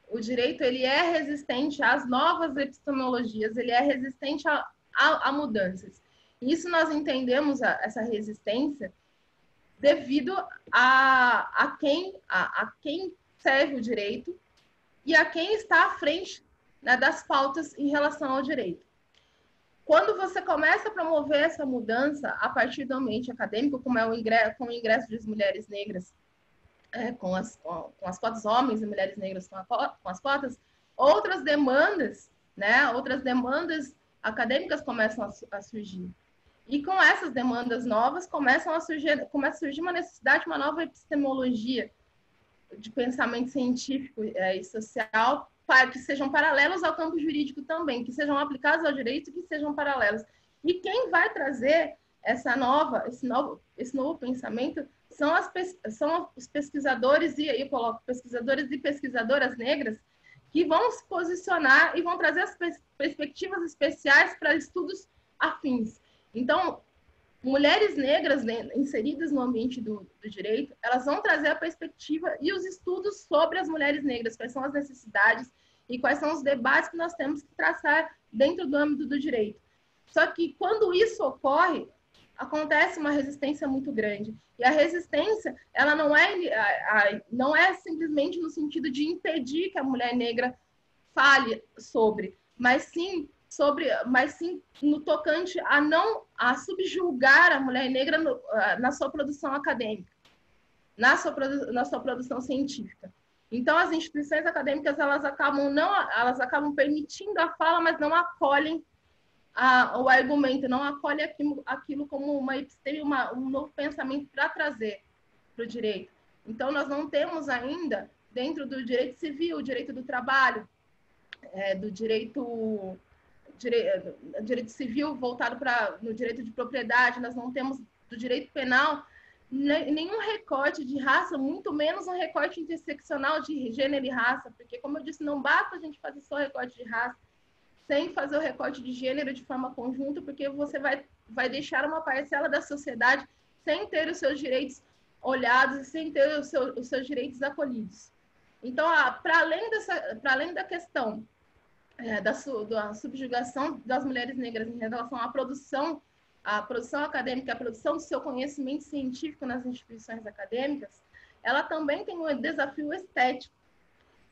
Speaker 3: o direito ele é resistente às novas epistemologias, ele é resistente a mudanças. E isso nós entendemos essa resistência devido a quem serve o direito e a quem está à frente, né, das pautas em relação ao direito. Quando você começa a promover essa mudança a partir do ambiente acadêmico, como é com o ingresso de mulheres negras, com as cotas, homens e mulheres negras com as cotas, outras demandas acadêmicas começam a surgir. E com essas demandas novas começa a surgir uma necessidade de uma nova epistemologia de pensamento científico e social, para que sejam paralelos ao campo jurídico também, que sejam aplicados ao direito e que sejam paralelos. E quem vai trazer esse novo pensamento são os pesquisadores, e eu coloco pesquisadores e pesquisadoras negras que vão se posicionar e vão trazer as perspectivas especiais para estudos afins. Então, mulheres negras, né, inseridas no ambiente do direito, elas vão trazer a perspectiva e os estudos sobre as mulheres negras, quais são as necessidades e quais são os debates que nós temos que traçar dentro do âmbito do direito. Só que quando isso ocorre, acontece uma resistência muito grande. E a resistência, ela não é simplesmente no sentido de impedir que a mulher negra fale sobre, mas sim no tocante a subjugar a mulher negra na sua produção acadêmica, na sua produção científica. Então, as instituições acadêmicas, elas acabam permitindo a fala, mas não acolhem o argumento, não acolhe aquilo como uma episteme, um novo pensamento para trazer para o direito. Então, nós não temos ainda, dentro do direito civil, o direito do trabalho, do direito civil voltado no direito de propriedade, nós não temos do direito penal nenhum recorte de raça, muito menos um recorte interseccional de gênero e raça, porque, como eu disse, não basta a gente fazer só recorte de raça, sem fazer o recorte de gênero de forma conjunta, porque você vai deixar uma parcela da sociedade sem ter os seus direitos olhados e sem ter os seus direitos acolhidos. Então, para além da questão da subjugação das mulheres negras em relação à produção acadêmica, a produção do seu conhecimento científico nas instituições acadêmicas, ela também tem um desafio estético.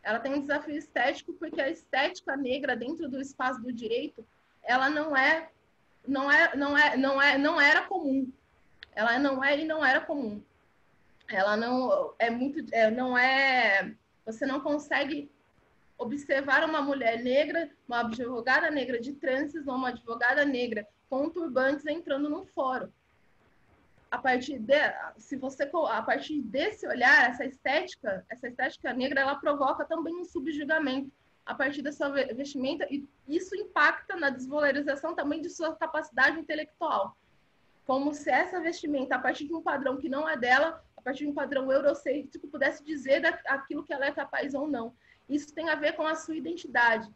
Speaker 3: Ela tem um desafio estético porque a estética negra dentro do espaço do direito, ela não era comum. Ela não é e não era comum. Ela você não consegue observar uma mulher negra, uma advogada negra de trances ou uma advogada negra com turbantes entrando num fórum. A partir desse olhar, essa estética negra, ela provoca também um subjugamento a partir da sua vestimenta, e isso impacta na desvalorização também de sua capacidade intelectual. Como se essa vestimenta, a partir de um padrão que não é dela, a partir de um padrão eurocêntrico, pudesse dizer aquilo que ela é capaz ou não. Isso tem a ver com a sua identidade.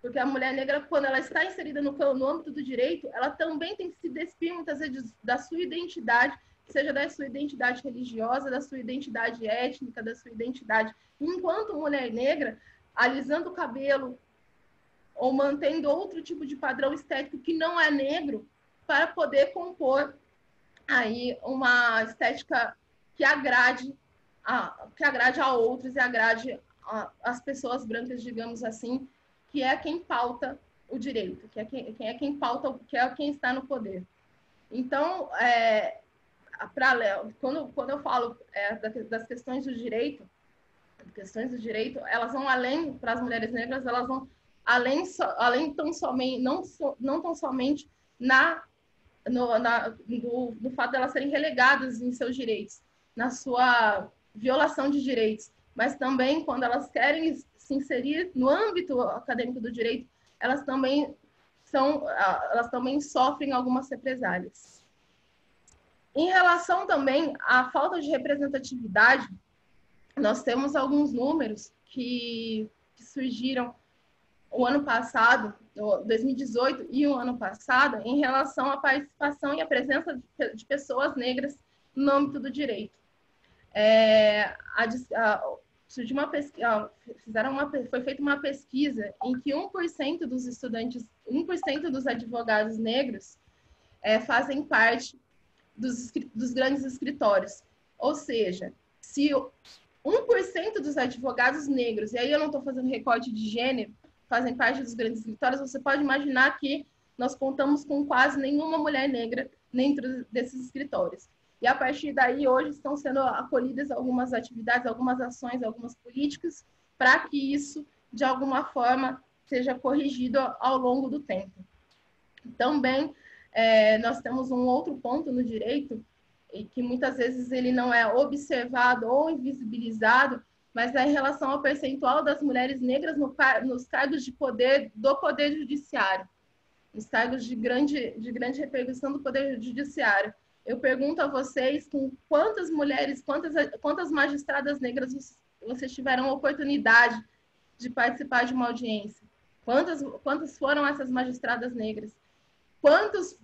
Speaker 3: Porque a mulher negra, quando ela está inserida no âmbito do direito, ela também tem que se despir, muitas vezes, da sua identidade, seja da sua identidade religiosa, da sua identidade étnica, da sua identidade. Enquanto mulher negra, alisando o cabelo ou mantendo outro tipo de padrão estético que não é negro, para poder compor aí uma estética que agrade a outros e agrade as pessoas brancas, digamos assim, que é quem pauta o direito, que é quem pauta, que é quem está no poder. Então, quando eu falo das questões do direito, elas vão além, para as mulheres negras, elas vão além tão somente, não tão somente do fato de elas serem relegadas em seus direitos, na sua violação de direitos, mas também quando elas querem se inserir no âmbito acadêmico do direito, elas também sofrem algumas represálias. Em relação também à falta de representatividade, nós temos alguns números que surgiram o ano passado, 2018 e o ano passado, em relação à participação e à presença de pessoas negras no âmbito do direito. Surgiu uma pesquisa, foi feita uma pesquisa em que 1% dos estudantes, 1% dos advogados negros fazem parte dos grandes escritórios. Ou seja, se 1% dos advogados negros, e aí eu não estou fazendo recorte de gênero, fazem parte dos grandes escritórios, você pode imaginar que nós contamos com quase nenhuma mulher negra dentro desses escritórios. E a partir daí, hoje, estão sendo acolhidas algumas atividades, algumas ações, algumas políticas, para que isso, de alguma forma, seja corrigido ao longo do tempo. Também, nós temos um outro ponto no direito, que muitas vezes ele não é observado ou invisibilizado, mas é em relação ao percentual das mulheres negras nos cargos de poder do Poder Judiciário, nos cargos de grande repercussão do Poder Judiciário. Eu pergunto a vocês com quantas mulheres, quantas magistradas negras vocês tiveram a oportunidade de participar de uma audiência? Quantas foram essas magistradas negras? Quantas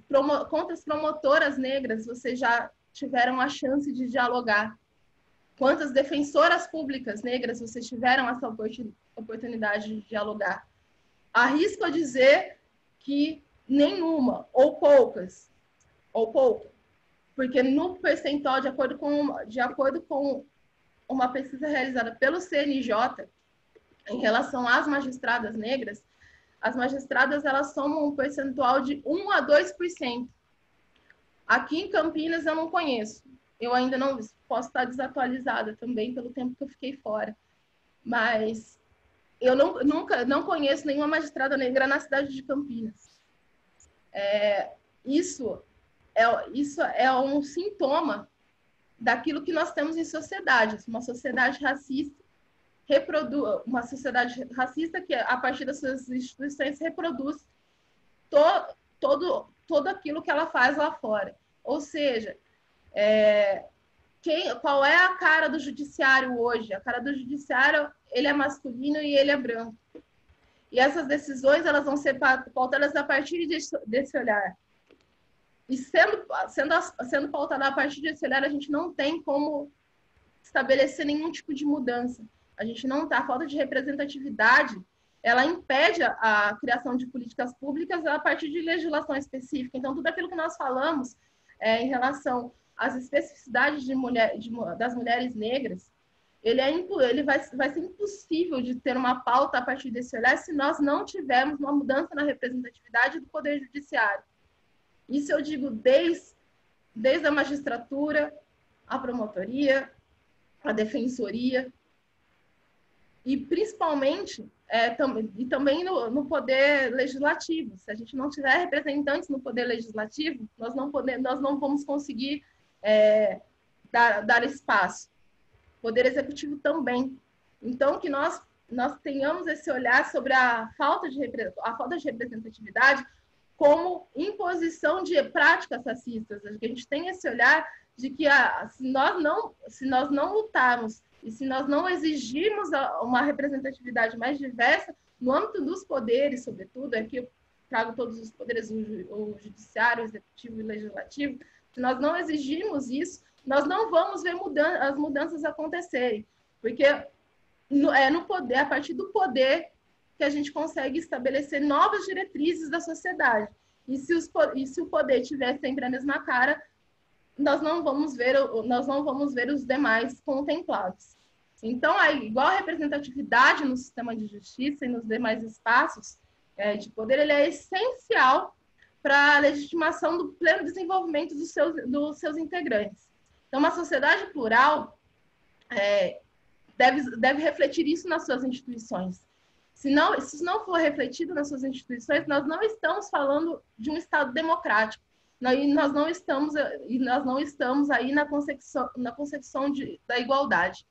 Speaker 3: promotoras negras vocês já tiveram a chance de dialogar? Quantas defensoras públicas negras vocês tiveram essa oportunidade de dialogar? Arrisco a dizer que nenhuma, ou poucas, porque no percentual, de acordo com uma pesquisa realizada pelo CNJ, em relação às magistradas negras, as magistradas elas somam um percentual de 1 a 2%. Aqui em Campinas eu não conheço. Eu ainda não posso estar desatualizada também pelo tempo que eu fiquei fora. Mas eu não conheço nenhuma magistrada negra na cidade de Campinas. Isso é um sintoma daquilo que nós temos em sociedade. Uma sociedade racista uma sociedade racista que, a partir das suas instituições, reproduz todo aquilo que ela faz lá fora. Ou seja, qual é a cara do judiciário hoje? A cara do judiciário, ele é masculino e ele é branco. E essas decisões elas vão ser pautadas a partir desse olhar. E sendo pautada a partir desse olhar, a gente não tem como estabelecer nenhum tipo de mudança. A falta de representatividade, ela impede a criação de políticas públicas a partir de legislação específica. Então, tudo aquilo que nós falamos em relação às especificidades das mulheres negras, ele vai ser impossível de ter uma pauta a partir desse olhar se nós não tivermos uma mudança na representatividade do Poder Judiciário. Isso eu digo desde a magistratura, a promotoria, a defensoria, e principalmente também no poder legislativo. Se a gente não tiver representantes no poder legislativo, nós não vamos conseguir dar espaço. Poder executivo também. Então, que nós tenhamos esse olhar sobre a falta de representatividade como imposição de práticas racistas. A gente tem esse olhar de que se nós não lutarmos e se nós não exigirmos uma representatividade mais diversa, no âmbito dos poderes, sobretudo, aqui eu trago todos os poderes, o judiciário, o executivo e o legislativo, se nós não exigirmos isso, nós não vamos ver as mudanças acontecerem, porque é a partir do poder que a gente consegue estabelecer novas diretrizes da sociedade. E se o poder tiver sempre a mesma cara, nós não vamos ver os demais contemplados. Então, a igual representatividade no sistema de justiça e nos demais espaços de poder, ele é essencial para a legitimação do pleno desenvolvimento dos seus integrantes. Então, uma sociedade plural deve refletir isso nas suas instituições. Se isso não for refletido nas suas instituições, nós não estamos falando de um Estado democrático. Nós não estamos aí na concepção da igualdade.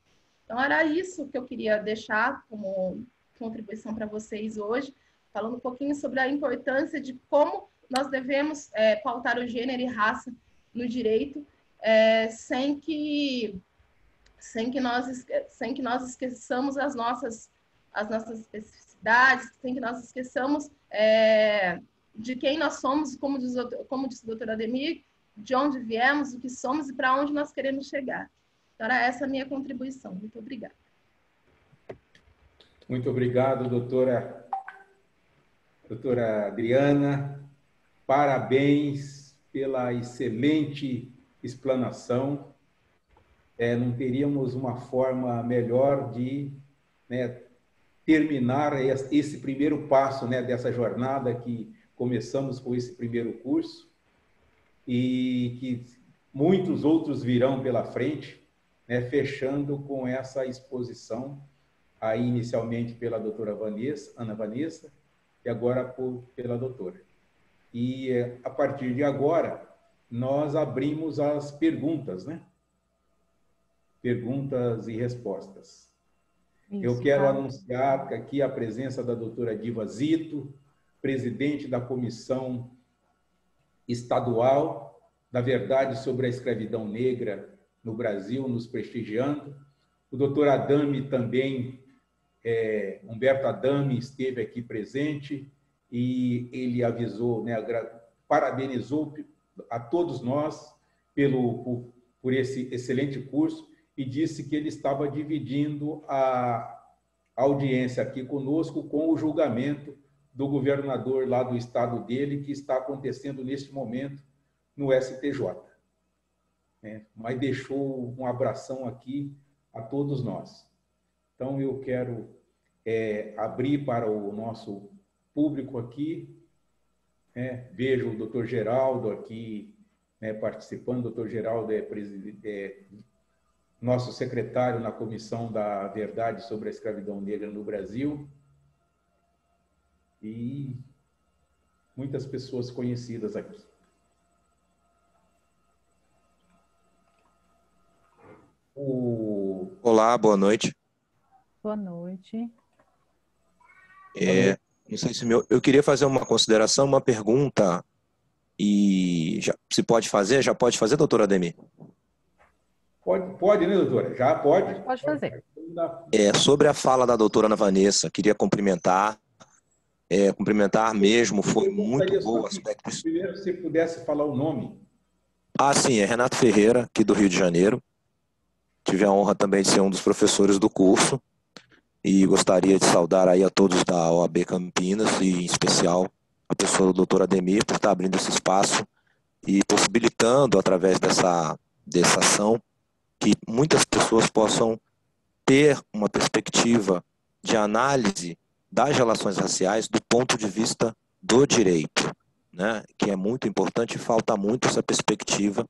Speaker 3: Então, era isso que eu queria deixar como contribuição para vocês hoje, falando um pouquinho sobre a importância de como nós devemos pautar o gênero e raça no direito, sem que nós esqueçamos as nossas especificidades, sem que nós esqueçamos de quem nós somos, como disse o doutor Ademir, de onde viemos, o que somos e para onde nós queremos chegar. Então, era essa a minha contribuição. Muito obrigada.
Speaker 1: Muito obrigado, doutora Adriana. Parabéns pela excelente explanação. Não teríamos uma forma melhor de terminar esse primeiro passo dessa jornada que começamos com esse primeiro curso e que muitos outros virão pela frente, fechando com essa exposição, aí inicialmente pela doutora Ana Vanessa, e agora pela doutora. E a partir de agora, nós abrimos as perguntas, Perguntas e respostas. Isso, eu quero anunciar aqui a presença da doutora Diva Zito, presidente da Comissão Estadual da Verdade sobre a Escravidão Negra no Brasil, nos prestigiando. O doutor Adame também Humberto Adame esteve aqui presente e ele avisou, né, parabenizou a todos nós por esse excelente curso e disse que ele estava dividindo a audiência aqui conosco com o julgamento do governador lá do estado dele, que está acontecendo neste momento no STJ. Mas deixou um abração aqui a todos nós. Então, eu quero abrir para o nosso público aqui. Vejo o doutor Geraldo aqui participando. O doutor Geraldo é nosso secretário na Comissão da Verdade sobre a Escravidão Negra no Brasil. E muitas pessoas conhecidas aqui.
Speaker 5: Olá, boa noite.
Speaker 2: Boa noite.
Speaker 5: Não sei se eu queria fazer uma consideração, uma pergunta, e se pode fazer, já pode fazer, doutora Ademir?
Speaker 1: Pode, né, doutora? Já pode?
Speaker 2: Pode fazer.
Speaker 5: Sobre a fala da doutora Ana Vanessa, queria cumprimentar mesmo, foi muito bom o aspecto.
Speaker 1: Primeiro, se pudesse falar o nome.
Speaker 5: Sim, é Renato Ferreira, aqui do Rio de Janeiro. Tive a honra também de ser um dos professores do curso e gostaria de saudar aí a todos da OAB Campinas e, em especial, a pessoa do doutor Ademir por estar abrindo esse espaço e possibilitando, através dessa ação, que muitas pessoas possam ter uma perspectiva de análise das relações raciais do ponto de vista do direito, né? Que é muito importante e falta muito essa perspectiva,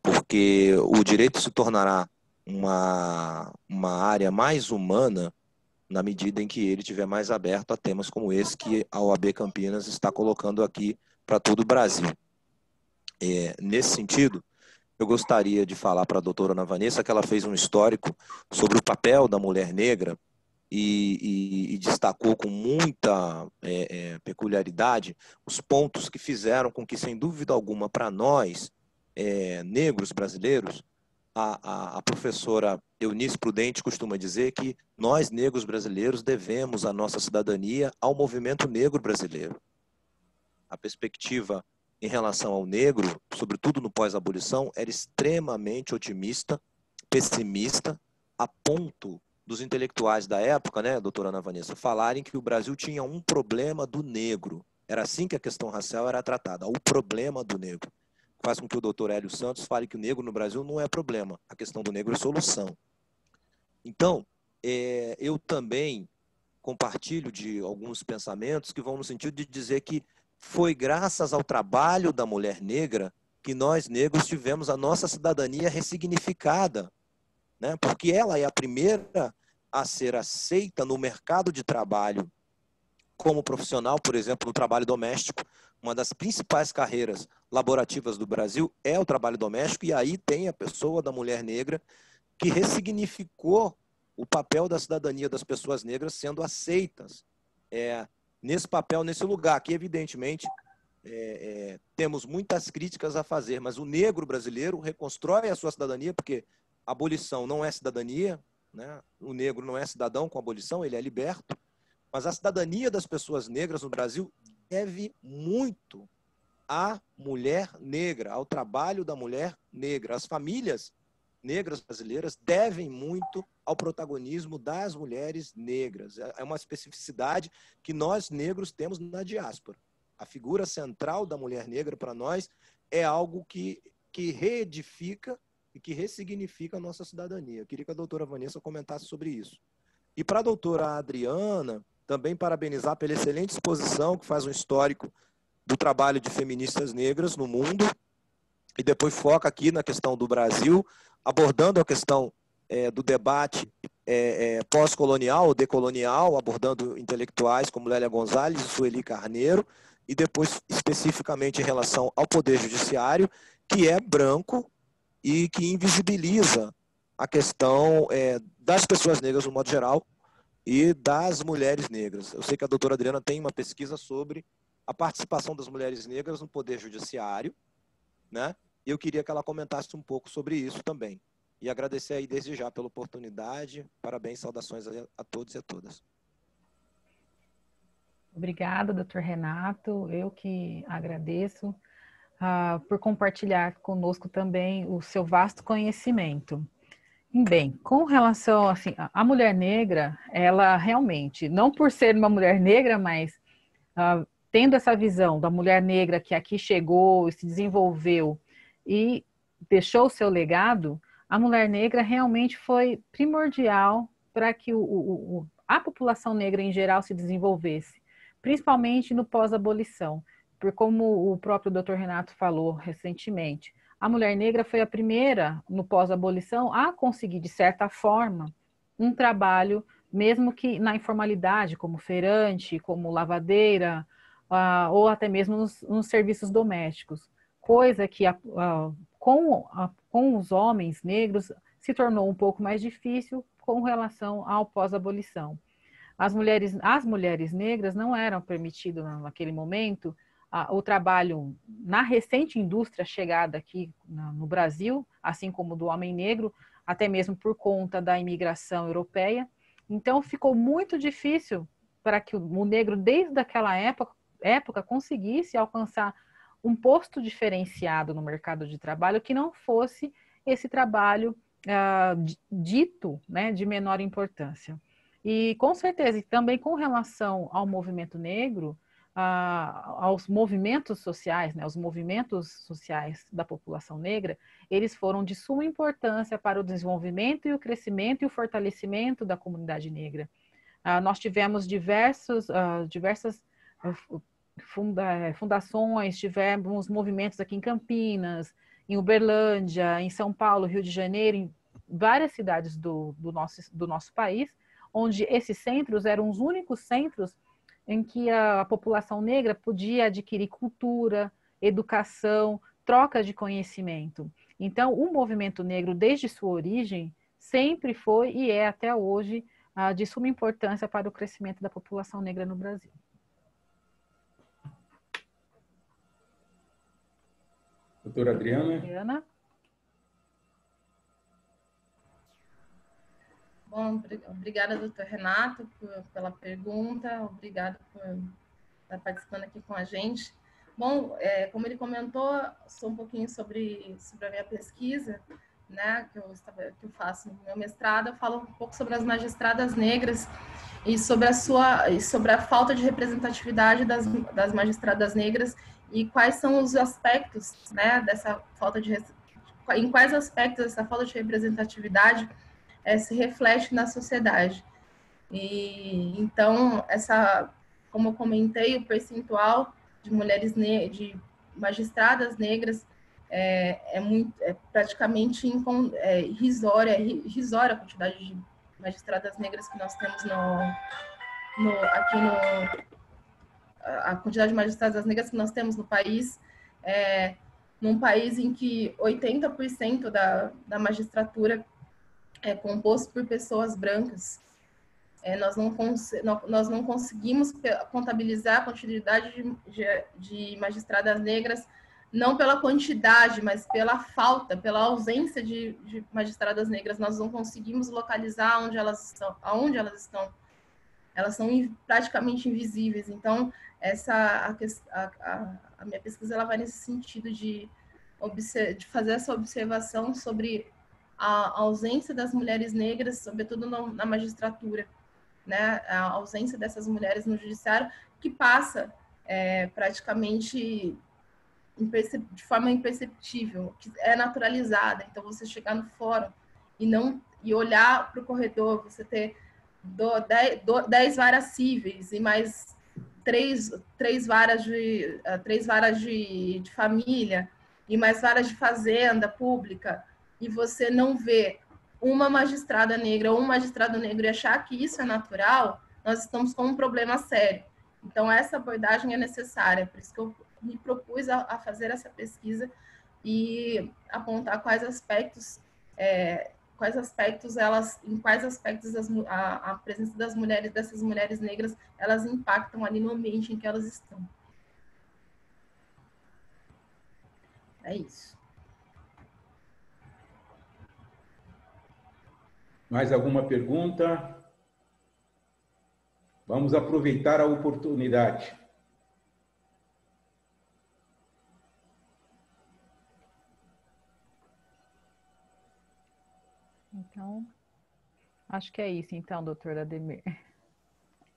Speaker 5: porque o direito se tornará uma área mais humana na medida em que ele estiver mais aberto a temas como esse que a OAB Campinas está colocando aqui para todo o Brasil. Nesse sentido, eu gostaria de falar para a doutora Ana Vanessa que ela fez um histórico sobre o papel da mulher negra e destacou com muita peculiaridade os pontos que fizeram com que, sem dúvida alguma, para nós, negros brasileiros, a professora Eunice Prudente costuma dizer que nós, negros brasileiros, devemos a nossa cidadania ao movimento negro brasileiro. A perspectiva em relação ao negro, sobretudo no pós-abolição, era extremamente otimista, pessimista, a ponto dos intelectuais da época, né, doutora Ana Vanessa, falarem que o Brasil tinha um problema do negro. Era assim que a questão racial era tratada, o problema do negro. Faz com que o doutor Hélio Santos fale que o negro no Brasil não é problema, a questão do negro é solução. Então, eu também compartilho de alguns pensamentos que vão no sentido de dizer que foi graças ao trabalho da mulher negra que nós negros tivemos a nossa cidadania ressignificada, né? Porque ela é a primeira a ser aceita no mercado de trabalho como profissional, por exemplo, no trabalho doméstico. Uma das principais carreiras laborativas do Brasil é o trabalho doméstico, e aí tem a pessoa da mulher negra que ressignificou o papel da cidadania das pessoas negras sendo aceitas nesse papel, nesse lugar, que evidentemente temos muitas críticas a fazer, mas o negro brasileiro reconstrói a sua cidadania, porque a abolição não é cidadania, né? O negro não é cidadão com a abolição, ele é liberto, mas a cidadania das pessoas negras no Brasil deve muito à mulher negra, ao trabalho da mulher negra. As famílias negras brasileiras devem muito ao protagonismo das mulheres negras. É uma especificidade que nós negros temos na diáspora. A figura central da mulher negra para nós é algo que reedifica e que ressignifica a nossa cidadania. Eu queria que a doutora Vanessa comentasse sobre isso. E para a doutora Adriana, também parabenizar pela excelente exposição, que faz um histórico do trabalho de feministas negras no mundo, e depois foca aqui na questão do Brasil, abordando a questão do debate pós-colonial ou decolonial, abordando intelectuais como Lélia Gonzalez e Sueli Carneiro, e depois especificamente em relação ao Poder Judiciário, que é branco e que invisibiliza a questão das pessoas negras no modo geral e das mulheres negras. Eu sei que a doutora Adriana tem uma pesquisa sobre a participação das mulheres negras no Poder Judiciário, né? E eu queria que ela comentasse um pouco sobre isso também. e agradecer aí desde já pela oportunidade. Parabéns, saudações a todos e a todas.
Speaker 2: Obrigada, doutor Renato. Eu que agradeço por compartilhar conosco também o seu vasto conhecimento. Bem, com relação assim, a mulher negra, ela realmente, não por ser uma mulher negra, mas tendo essa visão da mulher negra que aqui chegou e se desenvolveu e deixou o seu legado, a mulher negra realmente foi primordial para que a população negra em geral se desenvolvesse, principalmente no pós-abolição, por como o próprio Dr. Renato falou recentemente. A mulher negra foi a primeira, no pós-abolição, a conseguir, de certa forma, um trabalho, mesmo que na informalidade, como feirante, como lavadeira, ou até mesmo nos serviços domésticos. Coisa que com os homens negros se tornou um pouco mais difícil com relação ao pós-abolição. As mulheres negras não eram permitidas naquele momento o trabalho na recente indústria chegada aqui no Brasil, assim como do homem negro, até mesmo por conta da imigração europeia. Então, ficou muito difícil para que o negro, desde aquela época conseguisse alcançar um posto diferenciado no mercado de trabalho que não fosse esse trabalho dito, né, de menor importância. E, com certeza, e também com relação ao movimento negro, aos movimentos sociais, né, os movimentos sociais da população negra, eles foram de suma importância para o desenvolvimento e o crescimento e o fortalecimento da comunidade negra. Nós tivemos diversas fundações, tivemos movimentos aqui em Campinas, em Uberlândia, em São Paulo, Rio de Janeiro, em várias cidades do nosso país, onde esses centros eram os únicos centros em que a população negra podia adquirir cultura, educação, troca de conhecimento. Então, o movimento negro, desde sua origem, sempre foi e é até hoje de suma importância para o crescimento da população negra no Brasil.
Speaker 1: Doutora Adriana?
Speaker 2: Adriana?
Speaker 3: Bom, obrigada, doutor Renato, pela pergunta, obrigado por estar participando aqui com a gente. Bom, como ele comentou, sou um pouquinho sobre a minha pesquisa, né, que eu faço no meu mestrado. Eu falo um pouco sobre as magistradas negras e sobre a falta de representatividade das magistradas negras e quais são os aspectos, né, dessa falta em quais aspectos essa falta de representatividade se reflete na sociedade. E então, como eu comentei, o percentual de de magistradas negras é praticamente irrisória a quantidade de magistradas negras que nós temos a quantidade de magistradas negras que nós temos no país, num país em que 80% da magistratura é composto por pessoas brancas. Nós não conseguimos contabilizar a quantidade de magistradas negras, não pela quantidade, mas pela ausência de magistradas negras. Nós não conseguimos localizar aonde elas estão. Elas são praticamente invisíveis. Então, a minha pesquisa ela vai nesse sentido de fazer essa observação sobre a ausência das mulheres negras, sobretudo na magistratura, né? A ausência dessas mulheres no judiciário, que passa praticamente de forma imperceptível, que é naturalizada. Então, você chegar no fórum e olhar para o corredor, você ter 10 varas cíveis e mais três varas de família e mais varas de fazenda pública, e você não vê uma magistrada negra ou um magistrado negro e achar que isso é natural, nós estamos com um problema sério. Então, essa abordagem é necessária, por isso que eu me propus a fazer essa pesquisa e apontar em quais aspectos a presença dessas mulheres negras, elas impactam ali no ambiente em que elas estão. É isso.
Speaker 1: Mais alguma pergunta? Vamos aproveitar a oportunidade.
Speaker 2: Então, acho que é isso, então, doutor Ademir.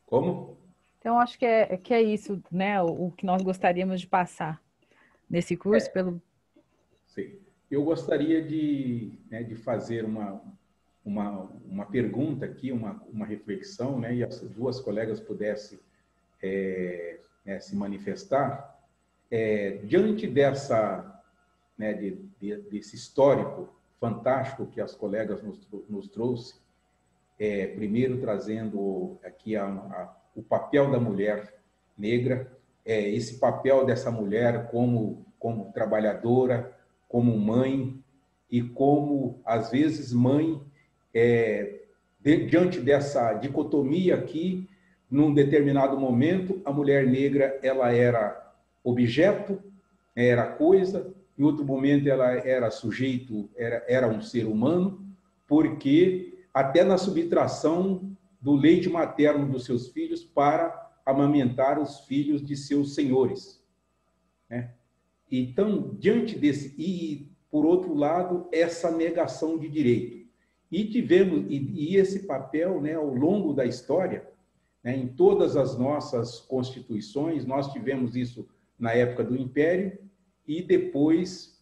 Speaker 1: Como?
Speaker 2: Então, acho que é isso, né? O que nós gostaríamos de passar nesse curso.
Speaker 1: Sim. Eu gostaria de fazer uma pergunta aqui, uma reflexão, né? E as duas colegas pudessem se manifestar. Diante desse histórico fantástico que as colegas nos trouxe, primeiro trazendo aqui o papel da mulher negra, esse papel dessa mulher como trabalhadora, como mãe, e como, às vezes, mãe, diante dessa dicotomia aqui, num determinado momento, a mulher negra ela era objeto, era coisa, em outro momento ela era sujeito, era um ser humano, porque até na subtração do leite materno dos seus filhos para amamentar os filhos de seus senhores, né? Então, diante desse, e por outro lado, essa negação de direito. E tivemos, e esse papel, né, ao longo da história, né, em todas as nossas constituições, nós tivemos isso na época do Império, e depois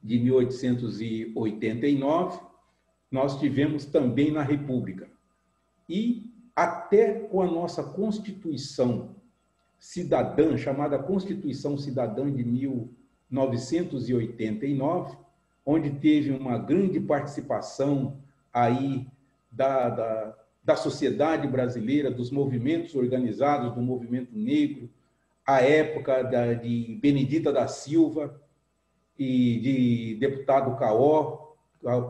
Speaker 1: de 1889, nós tivemos também na República. E até com a nossa Constituição Cidadã, chamada Constituição Cidadã de 1989, onde teve uma grande participação aí da sociedade brasileira, dos movimentos organizados, do movimento negro, a época de Benedita da Silva e de deputado Caó,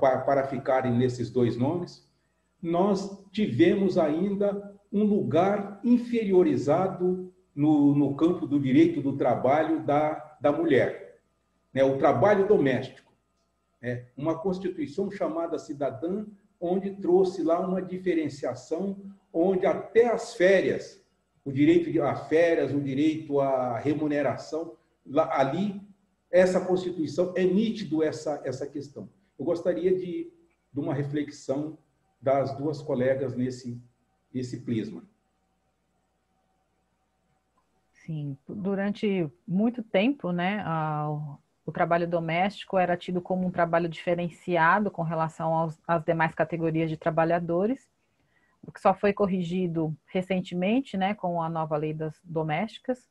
Speaker 1: para ficarem nesses dois nomes, nós tivemos ainda um lugar inferiorizado no campo do direito do trabalho da mulher, né? O trabalho doméstico. Uma Constituição chamada Cidadã, onde trouxe lá uma diferenciação, onde até as férias, o direito a férias, o direito à remuneração, ali, essa Constituição, é nítido essa questão. Eu gostaria de uma reflexão das duas colegas nesse prisma.
Speaker 2: Sim, durante muito tempo, né, o trabalho doméstico era tido como um trabalho diferenciado com relação às demais categorias de trabalhadores, o que só foi corrigido recentemente, né, com a nova lei das domésticas,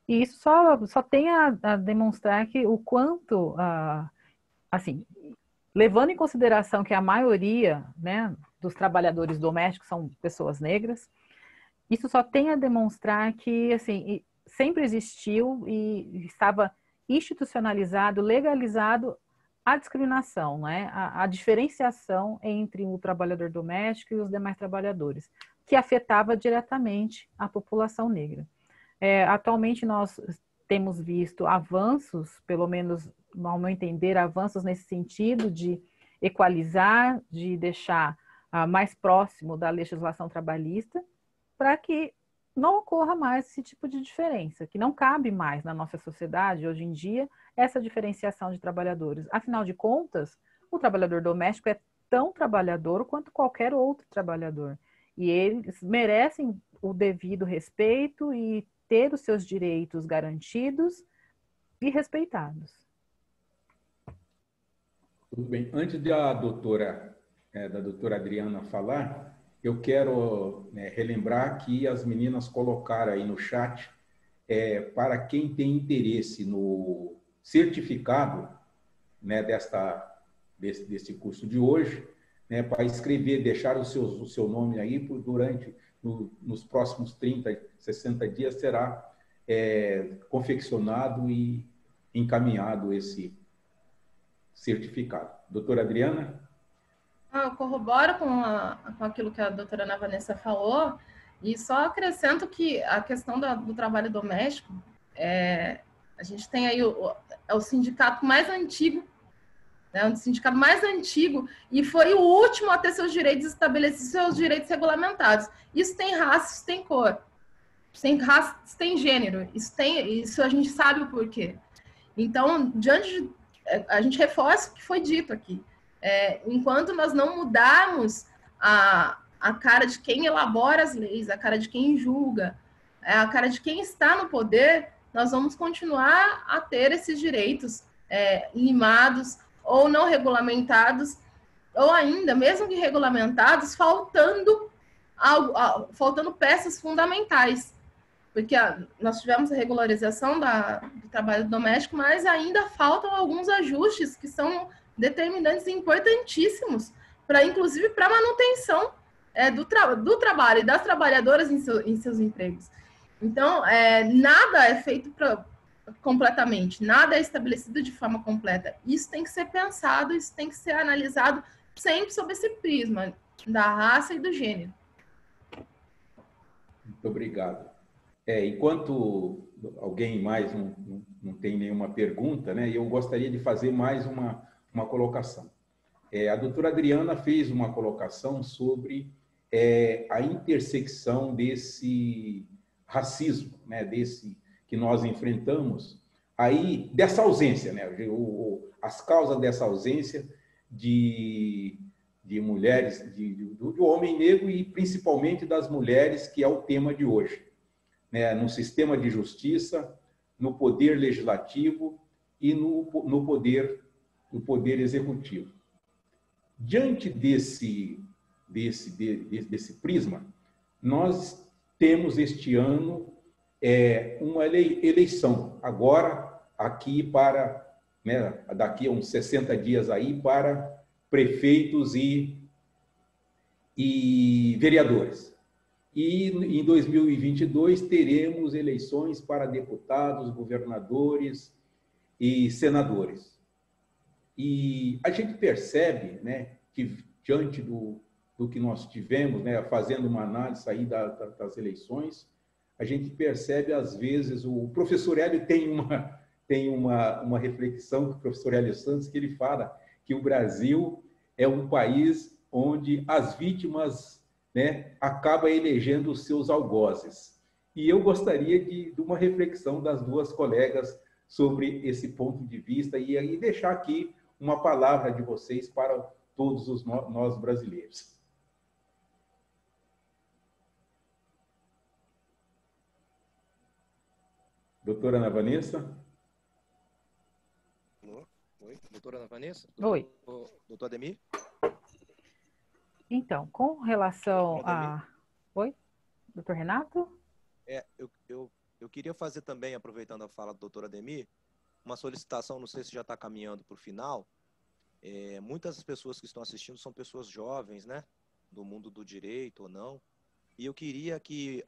Speaker 2: e isso só tem a demonstrar que o quanto, assim, levando em consideração que a maioria, né, dos trabalhadores domésticos são pessoas negras, isso só tem a demonstrar que, assim, sempre existiu e estava institucionalizado, legalizado a discriminação, né? A diferenciação entre o trabalhador doméstico e os demais trabalhadores, que afetava diretamente a população negra. Atualmente nós temos visto avanços, pelo menos ao meu entender, avanços nesse sentido de equalizar, de deixar mais próximo da legislação trabalhista, para que não ocorra mais esse tipo de diferença, que não cabe mais na nossa sociedade, hoje em dia, essa diferenciação de trabalhadores. Afinal de contas, o trabalhador doméstico é tão trabalhador quanto qualquer outro trabalhador. E eles merecem o devido respeito e ter os seus direitos garantidos e respeitados.
Speaker 1: Tudo bem. Antes da doutora Adriana falar, eu quero relembrar que as meninas colocaram aí no chat, para quem tem interesse no certificado, né, desse curso de hoje, né, para escrever, deixar o seu nome aí nos próximos 30, 60 dias será confeccionado e encaminhado esse certificado. Doutora Adriana?
Speaker 3: Eu corroboro com aquilo que a doutora Ana Vanessa falou, e só acrescento que a questão do trabalho doméstico, a gente tem aí o sindicato mais antigo, né? Um sindicato mais antigo e foi o último a ter seus direitos estabelecidos, seus direitos regulamentados. Isso tem raça, isso tem cor, isso tem raça, isso tem gênero, isso a gente sabe o porquê. Então, a gente reforça o que foi dito aqui. Enquanto nós não mudarmos a cara de quem elabora as leis, a cara de quem julga, a cara de quem está no poder, nós vamos continuar a ter esses direitos limados ou não regulamentados, ou ainda, mesmo que regulamentados, faltando peças fundamentais. Porque nós tivemos a regularização do trabalho doméstico, mas ainda faltam alguns ajustes que são determinantes e importantíssimos, inclusive para a manutenção do trabalho e das trabalhadoras em seus empregos. Então, nada é feito completamente, nada é estabelecido de forma completa. Isso tem que ser pensado, isso tem que ser analisado sempre sob esse prisma da raça e do gênero.
Speaker 1: Muito obrigado. Enquanto alguém mais não tem nenhuma pergunta, né, eu gostaria de fazer mais uma colocação. A doutora Adriana fez uma colocação sobre a intersecção desse racismo, né, desse que nós enfrentamos, aí dessa ausência, né, as causas dessa ausência de mulheres, do homem negro e principalmente das mulheres, que é o tema de hoje, né, no sistema de justiça, no poder legislativo e no poder executivo. Diante desse prisma, nós temos este ano uma eleição, agora aqui daqui a uns 60 dias aí, para prefeitos e vereadores. E em 2022 teremos eleições para deputados, governadores e senadores. E a gente percebe, né, que diante do que nós tivemos, né, fazendo uma análise aí das eleições, a gente percebe, às vezes, o professor Hélio tem uma reflexão, o professor Hélio Santos, que ele fala que o Brasil é um país onde as vítimas, né, acabam elegendo os seus algozes. E eu gostaria de uma reflexão das duas colegas sobre esse ponto de vista e deixar aqui uma palavra de vocês para todos nós brasileiros. Doutora Ana Vanessa?
Speaker 5: Oi, doutora Ana Vanessa?
Speaker 2: Oi.
Speaker 5: Doutor Ademir?
Speaker 2: Então, com relação a... Oi? Doutor Renato?
Speaker 5: Eu queria fazer também, aproveitando a fala do doutor Ademir, uma solicitação, não sei se já está caminhando para o final. Muitas das pessoas que estão assistindo são pessoas jovens, né? Do mundo do direito ou não. E eu queria que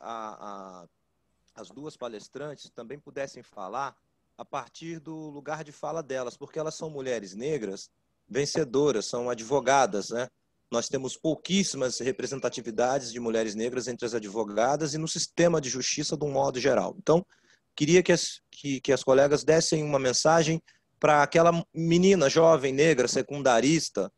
Speaker 5: as duas palestrantes também pudessem falar a partir do lugar de fala delas, porque elas são mulheres negras vencedoras, são advogadas, né? Nós temos pouquíssimas representatividades de mulheres negras entre as advogadas e no sistema de justiça de um modo geral. Então, queria que as colegas dessem uma mensagem para aquela menina jovem, negra, secundarista,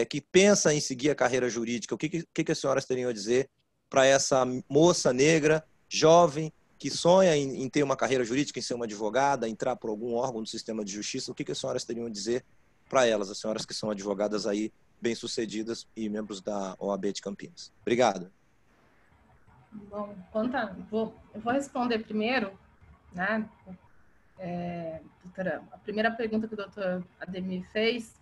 Speaker 5: que pensa em seguir a carreira jurídica. O que as senhoras teriam a dizer para essa moça negra, jovem, que sonha em ter uma carreira jurídica, em ser uma advogada, entrar por algum órgão do sistema de justiça? O que as senhoras teriam a dizer para elas, as senhoras que são advogadas aí, bem-sucedidas e membros da OAB de Campinas? Obrigado.
Speaker 3: Bom, eu vou responder primeiro, né? Doutora, a primeira pergunta que o doutor Ademir fez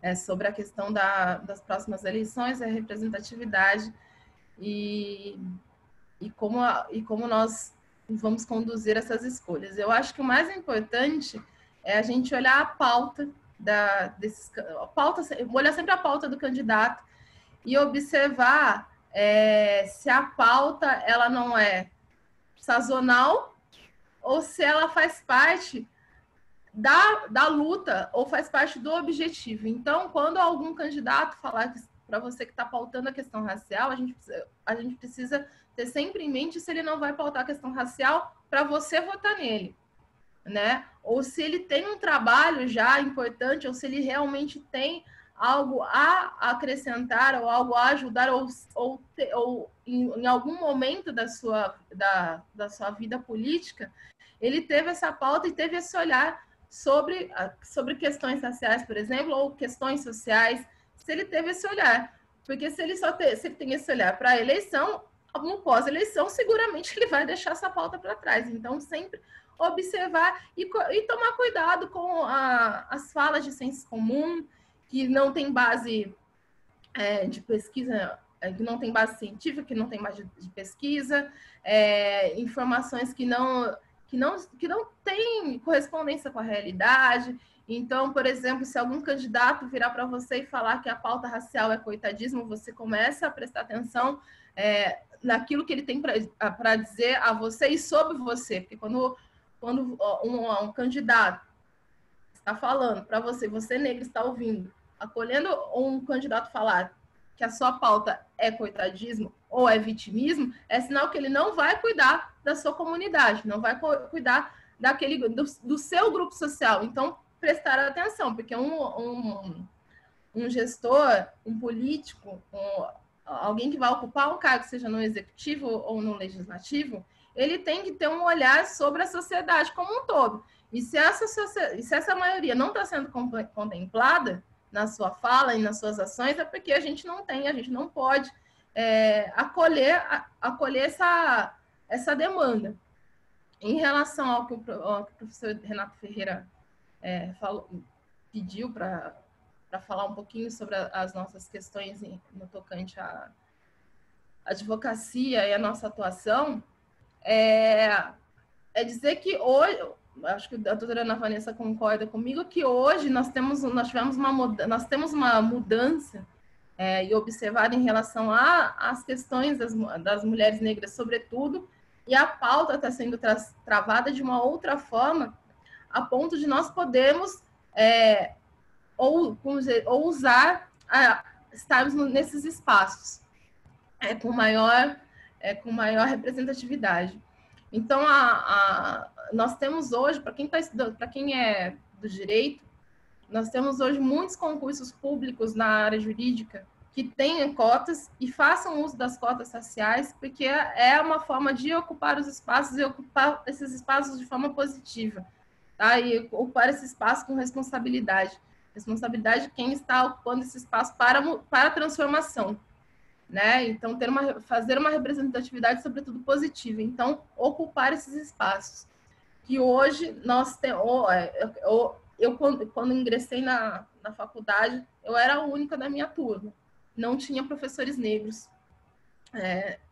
Speaker 3: é sobre a questão das próximas eleições, a representatividade e como nós vamos conduzir essas escolhas. Eu acho que o mais importante é a gente olhar a pauta olhar sempre a pauta do candidato e observar se a pauta ela não é sazonal ou se ela faz parte da luta ou faz parte do objetivo. Então, quando algum candidato falar para você que está pautando a questão racial, a gente precisa ter sempre em mente se ele não vai pautar a questão racial para você votar nele. né? Ou se ele tem um trabalho já importante, ou se ele realmente tem algo a acrescentar, ou algo a ajudar, ou em algum momento da sua vida política, ele teve essa pauta e teve esse olhar sobre questões raciais, por exemplo, ou questões sociais, se ele teve esse olhar. Porque se ele tem esse olhar para a eleição, no pós-eleição, seguramente ele vai deixar essa pauta para trás. Então, sempre observar e tomar cuidado com as falas de senso comum, que não tem base de pesquisa, que não tem base científica, que não tem base de pesquisa, informações que não têm correspondência com a realidade. Então, por exemplo, se algum candidato virar para você e falar que a pauta racial é coitadismo, você começa a prestar atenção naquilo que ele tem para dizer a você e sobre você. Porque quando um candidato está falando para você, você negra está ouvindo, acolhendo um candidato falar que a sua pauta é coitadismo ou é vitimismo, é sinal que ele não vai cuidar da sua comunidade, não vai cuidar do seu grupo social. Então, prestar atenção, porque um gestor, um político, alguém que vai ocupar um cargo, seja no executivo ou no legislativo, ele tem que ter um olhar sobre a sociedade como um todo. E se essa maioria não está sendo contemplada na sua fala e nas suas ações, é porque a gente não pode acolher essa demanda. Em relação ao que o professor Renato Ferreira pediu para falar um pouquinho sobre as nossas questões no tocante à advocacia e a nossa atuação, dizer que hoje, acho que a doutora Ana Vanessa concorda comigo, que hoje nós temos uma mudança e observada em relação às questões das mulheres negras, sobretudo, e a pauta está sendo travada de uma outra forma, a ponto de nós podermos estarmos nesses espaços com maior representatividade. Então, nós temos hoje, para quem é do direito, nós temos hoje muitos concursos públicos na área jurídica que tenham cotas e façam uso das cotas raciais, porque é uma forma de ocupar os espaços e ocupar esses espaços de forma positiva, tá? E ocupar esse espaço com responsabilidade de quem está ocupando esse espaço para a transformação, né? Então, fazer uma representatividade, sobretudo, positiva. Então, ocupar esses espaços. Que hoje nós temos... Eu, quando ingressei na faculdade, eu era a única da minha turma. Não tinha professores negros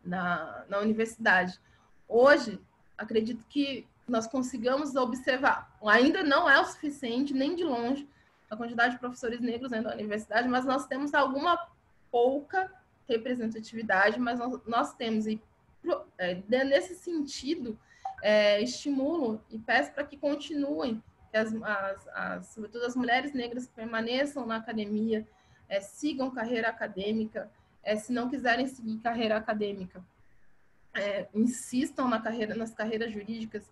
Speaker 3: na universidade. Hoje, acredito que nós consigamos observar, ainda não é o suficiente, nem de longe, a quantidade de professores negros dentro da universidade, mas nós temos alguma pouca representatividade, mas nós temos, e nesse sentido, estimulo e peço para que continuem, que sobretudo as mulheres negras permaneçam na academia, sigam carreira acadêmica, se não quiserem seguir carreira acadêmica, insistam nas carreiras jurídicas,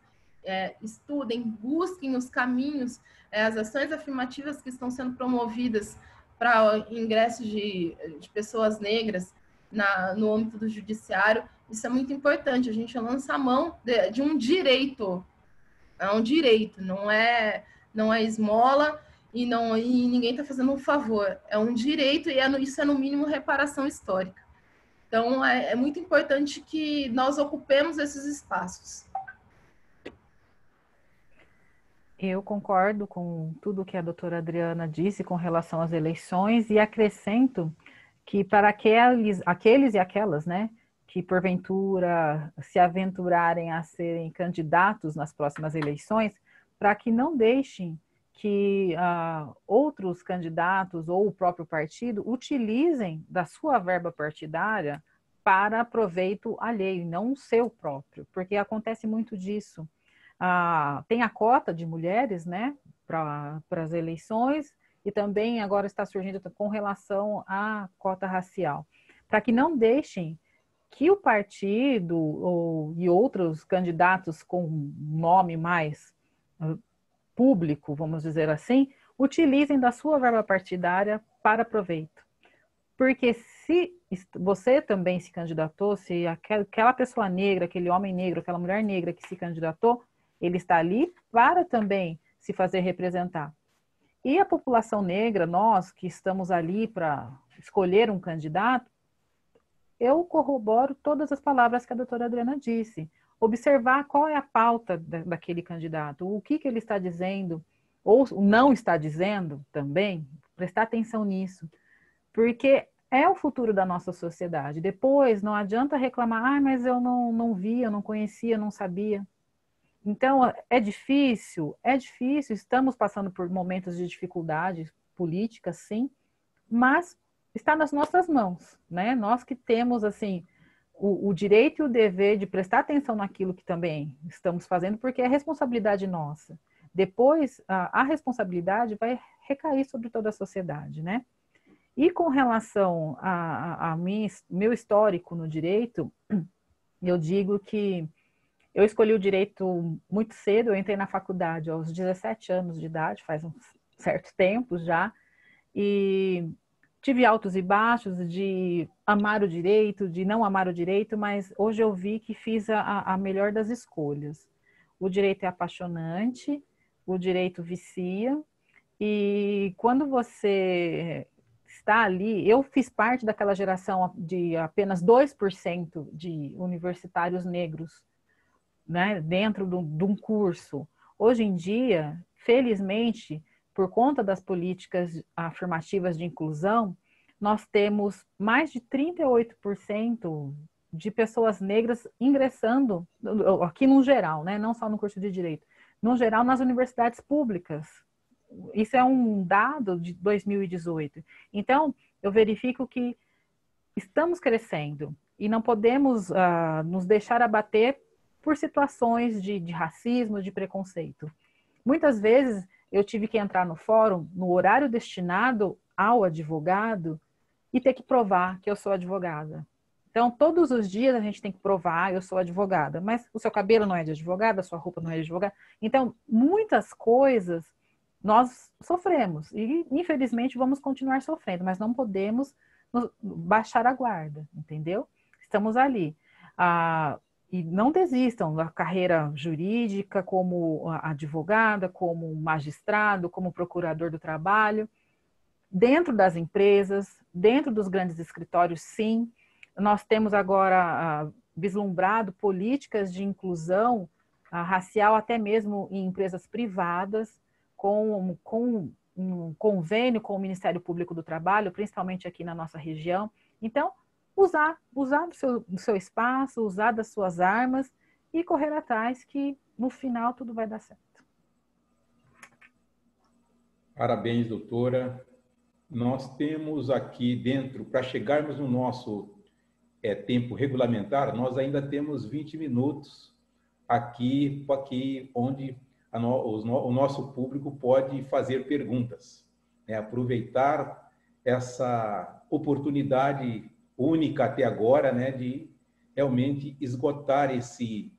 Speaker 3: estudem, busquem os caminhos, as ações afirmativas que estão sendo promovidas para o ingresso de pessoas negras no âmbito do judiciário. Isso é muito importante, a gente lança a mão de um direito, é um direito, não é esmola e ninguém está fazendo um favor, é um direito e isso é no mínimo reparação histórica. Então, é muito importante que nós ocupemos esses espaços.
Speaker 2: Eu concordo com tudo que a doutora Adriana disse com relação às eleições e acrescento que para aqueles e aquelas, né, que porventura se aventurarem a serem candidatos nas próximas eleições, para que não deixem que outros candidatos ou o próprio partido utilizem da sua verba partidária para proveito alheio, não o seu próprio, porque acontece muito disso. Tem a cota de mulheres, né, para as eleições, e também agora está surgindo com relação à cota racial, para que não deixem que o partido e outros candidatos com nome mais público, vamos dizer assim, utilizem da sua verba partidária para proveito. Porque se você também se candidatou, se aquela pessoa negra, aquele homem negro, aquela mulher negra que se candidatou, ele está ali para também se fazer representar. E a população negra, nós que estamos ali para escolher um candidato, eu corroboro todas as palavras que a doutora Adriana disse. Observar qual é a pauta daquele candidato, o que ele está dizendo, ou não está dizendo também, prestar atenção nisso. Porque é o futuro da nossa sociedade. Depois, não adianta reclamar, mas eu não via, eu não conhecia, não sabia. Então, é difícil, estamos passando por momentos de dificuldade política, sim, mas está nas nossas mãos, né? Nós que temos, assim, o direito e o dever de prestar atenção naquilo que também estamos fazendo, porque é responsabilidade nossa. Depois, a responsabilidade vai recair sobre toda a sociedade, né? E com relação a meu histórico no direito, eu digo que eu escolhi o direito muito cedo, eu entrei na faculdade aos 17 anos de idade, faz um certo tempo já, e tive altos e baixos de amar o direito, de não amar o direito, mas hoje eu vi que fiz a melhor das escolhas. O direito é apaixonante, o direito vicia, e quando você está ali, eu fiz parte daquela geração de apenas 2% de universitários negros, né, dentro de um curso. Hoje em dia, felizmente, por conta das políticas afirmativas de inclusão, nós temos mais de 38% de pessoas negras ingressando, aqui no geral, né, não só no curso de Direito, no geral nas universidades públicas. Isso é um dado de 2018. Então, eu verifico que estamos crescendo e não podemos nos deixar abater por situações de racismo, de preconceito. Muitas vezes eu tive que entrar no fórum no horário destinado ao advogado e ter que provar que eu sou advogada. Então, todos os dias a gente tem que provar, eu sou advogada, mas o seu cabelo não é de advogada, a sua roupa não é de advogada. Então, muitas coisas nós sofremos e, infelizmente, vamos continuar sofrendo, mas não podemos baixar a guarda, entendeu? Estamos ali. E não desistam da carreira jurídica como advogada, como magistrado, como procurador do trabalho. Dentro das empresas, dentro dos grandes escritórios, sim. Nós temos agora vislumbrado políticas de inclusão racial até mesmo em empresas privadas, com um convênio com o Ministério Público do Trabalho, principalmente aqui na nossa região. Então, usar do seu espaço, usar das suas armas e correr atrás, que no final tudo vai dar certo.
Speaker 1: Parabéns, doutora. Nós temos aqui dentro, para chegarmos no nosso tempo regulamentar, nós ainda temos 20 minutos aqui onde o nosso público pode fazer perguntas, né? Aproveitar essa oportunidade única até agora, né, de realmente esgotar esse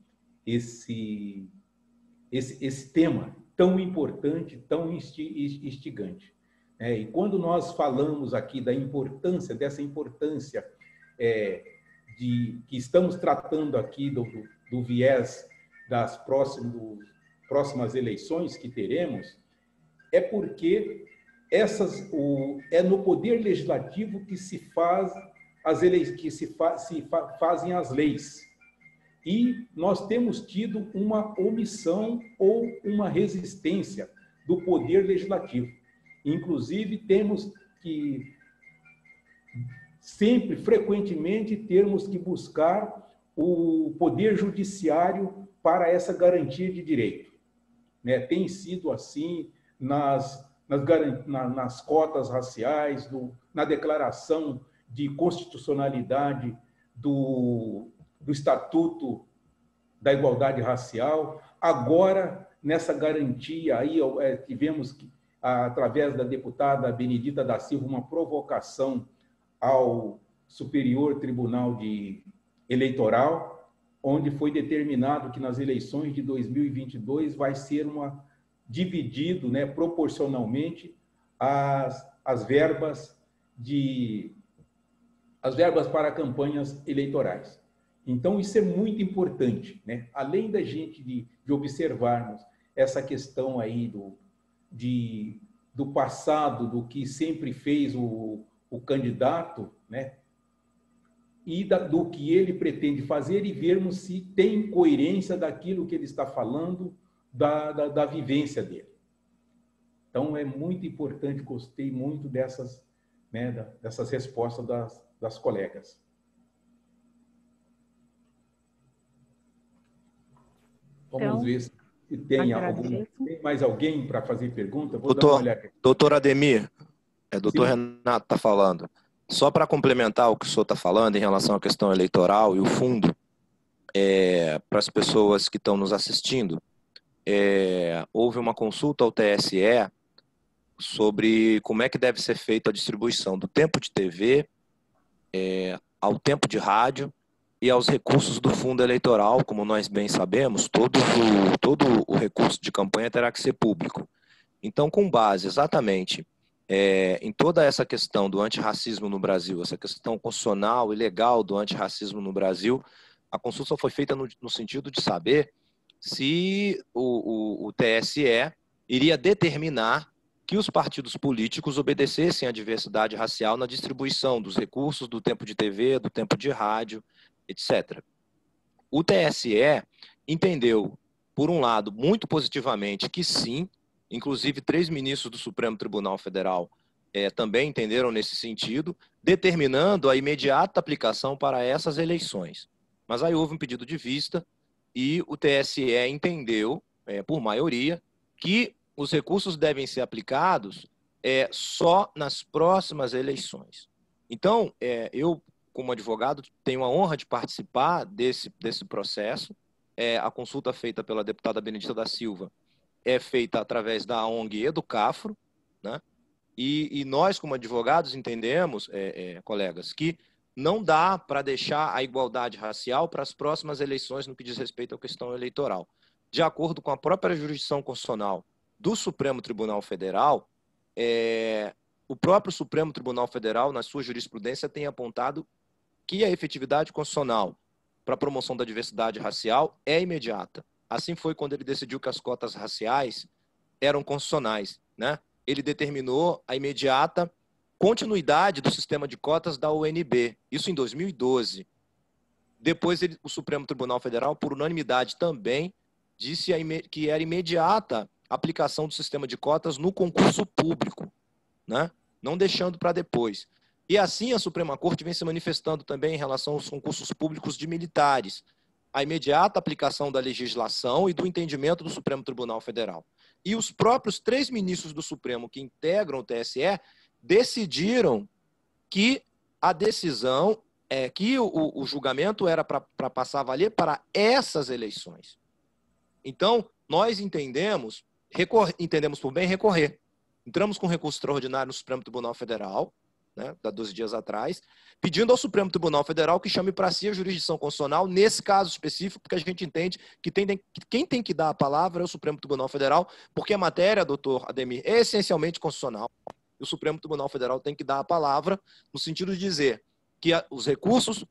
Speaker 1: tema tão importante, tão instigante. E quando nós falamos aqui dessa importância que estamos tratando aqui do viés das próximas eleições que teremos, é porque é no poder legislativo que se faz fazem as leis. E nós temos tido uma omissão ou uma resistência do poder legislativo. Inclusive, temos que frequentemente, termos que buscar o poder judiciário para essa garantia de direito. Tem sido assim nas cotas raciais, na declaração de constitucionalidade do Estatuto da Igualdade Racial. Agora, nessa garantia, aí tivemos, através da deputada Benedita da Silva, uma provocação ao Superior Tribunal Eleitoral, onde foi determinado que nas eleições de 2022 vai ser dividido, né, proporcionalmente as verbas para campanhas eleitorais. Então, isso é muito importante, né? Além da gente de observarmos essa questão aí do passado, do que sempre fez o candidato, né? E do que ele pretende fazer e vermos se tem coerência daquilo que ele está falando, da vivência dele. Então, é muito importante, gostei muito dessas, né, dessas respostas das colegas. Vamos
Speaker 2: Então,
Speaker 1: ver se tem mais alguém para fazer pergunta. Vou dar uma olhada.
Speaker 5: Doutor Ademir, doutor Renato está falando. Só para complementar o que o senhor está falando em relação à questão eleitoral e o fundo, para as pessoas que estão nos assistindo, houve uma consulta ao TSE sobre como é que deve ser feita a distribuição do tempo de TV ao tempo de rádio e aos recursos do fundo eleitoral. Como nós bem sabemos, todo o recurso de campanha terá que ser público. Então, com base exatamente em toda essa questão do antirracismo no Brasil, essa questão constitucional e legal do antirracismo no Brasil, a consulta foi feita no sentido de saber se o TSE iria determinar que os partidos políticos obedecessem à diversidade racial na distribuição dos recursos do tempo de TV, do tempo de rádio, etc. O TSE entendeu, por um lado, muito positivamente que sim, inclusive 3 ministros do Supremo Tribunal Federal também entenderam nesse sentido, determinando a imediata aplicação para essas eleições. Mas aí houve um pedido de vista e o TSE entendeu, por maioria, que os recursos devem ser aplicados só nas próximas eleições. Então, eu, como advogado, tenho a honra de participar desse processo. A consulta feita pela deputada Benedita da Silva é feita através da ONG Educafro, né? E nós, como advogados, entendemos, colegas, que não dá para deixar a igualdade racial para as próximas eleições no que diz respeito à questão eleitoral. De acordo com a própria jurisdição constitucional do Supremo Tribunal Federal, o próprio Supremo Tribunal Federal, na sua jurisprudência, tem apontado que a efetividade constitucional para a promoção da diversidade racial é imediata. Assim foi quando ele decidiu que as cotas raciais eram constitucionais, né? Ele determinou a imediata continuidade do sistema de cotas da UNB, isso em 2012. Depois, o Supremo Tribunal Federal, por unanimidade também, disse que era imediata a aplicação do sistema de cotas no concurso público, né? Não deixando para depois. E assim a Suprema Corte vem se manifestando também em relação aos concursos públicos de militares, a imediata aplicação da legislação e do entendimento do Supremo Tribunal Federal. E os próprios 3 ministros do Supremo que integram o TSE decidiram que a decisão, que o julgamento era para passar a valer para essas eleições. Então, nós entendemos por bem recorrer. Entramos com recurso extraordinário no Supremo Tribunal Federal, né, há 12 dias atrás, pedindo ao Supremo Tribunal Federal que chame para si a jurisdição constitucional, nesse caso específico, porque a gente entende que quem tem que dar a palavra é o Supremo Tribunal Federal, porque a matéria, doutor Ademir, é essencialmente constitucional. E o Supremo Tribunal Federal tem que dar a palavra no sentido de dizer que os recursos,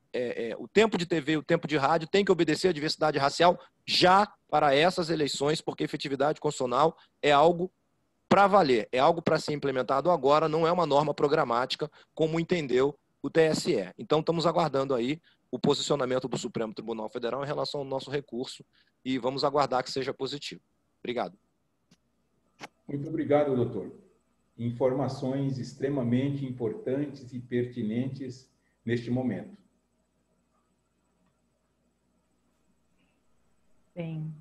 Speaker 5: o tempo de TV e o tempo de rádio tem que obedecer à diversidade racial já para essas eleições, porque efetividade constitucional é algo para valer, é algo para ser implementado agora, não é uma norma programática, como entendeu o TSE. Então, estamos aguardando aí o posicionamento do Supremo Tribunal Federal em relação ao nosso recurso e vamos aguardar que seja positivo. Obrigado.
Speaker 1: Muito obrigado, doutor. Informações extremamente importantes e pertinentes neste momento.
Speaker 2: Bem,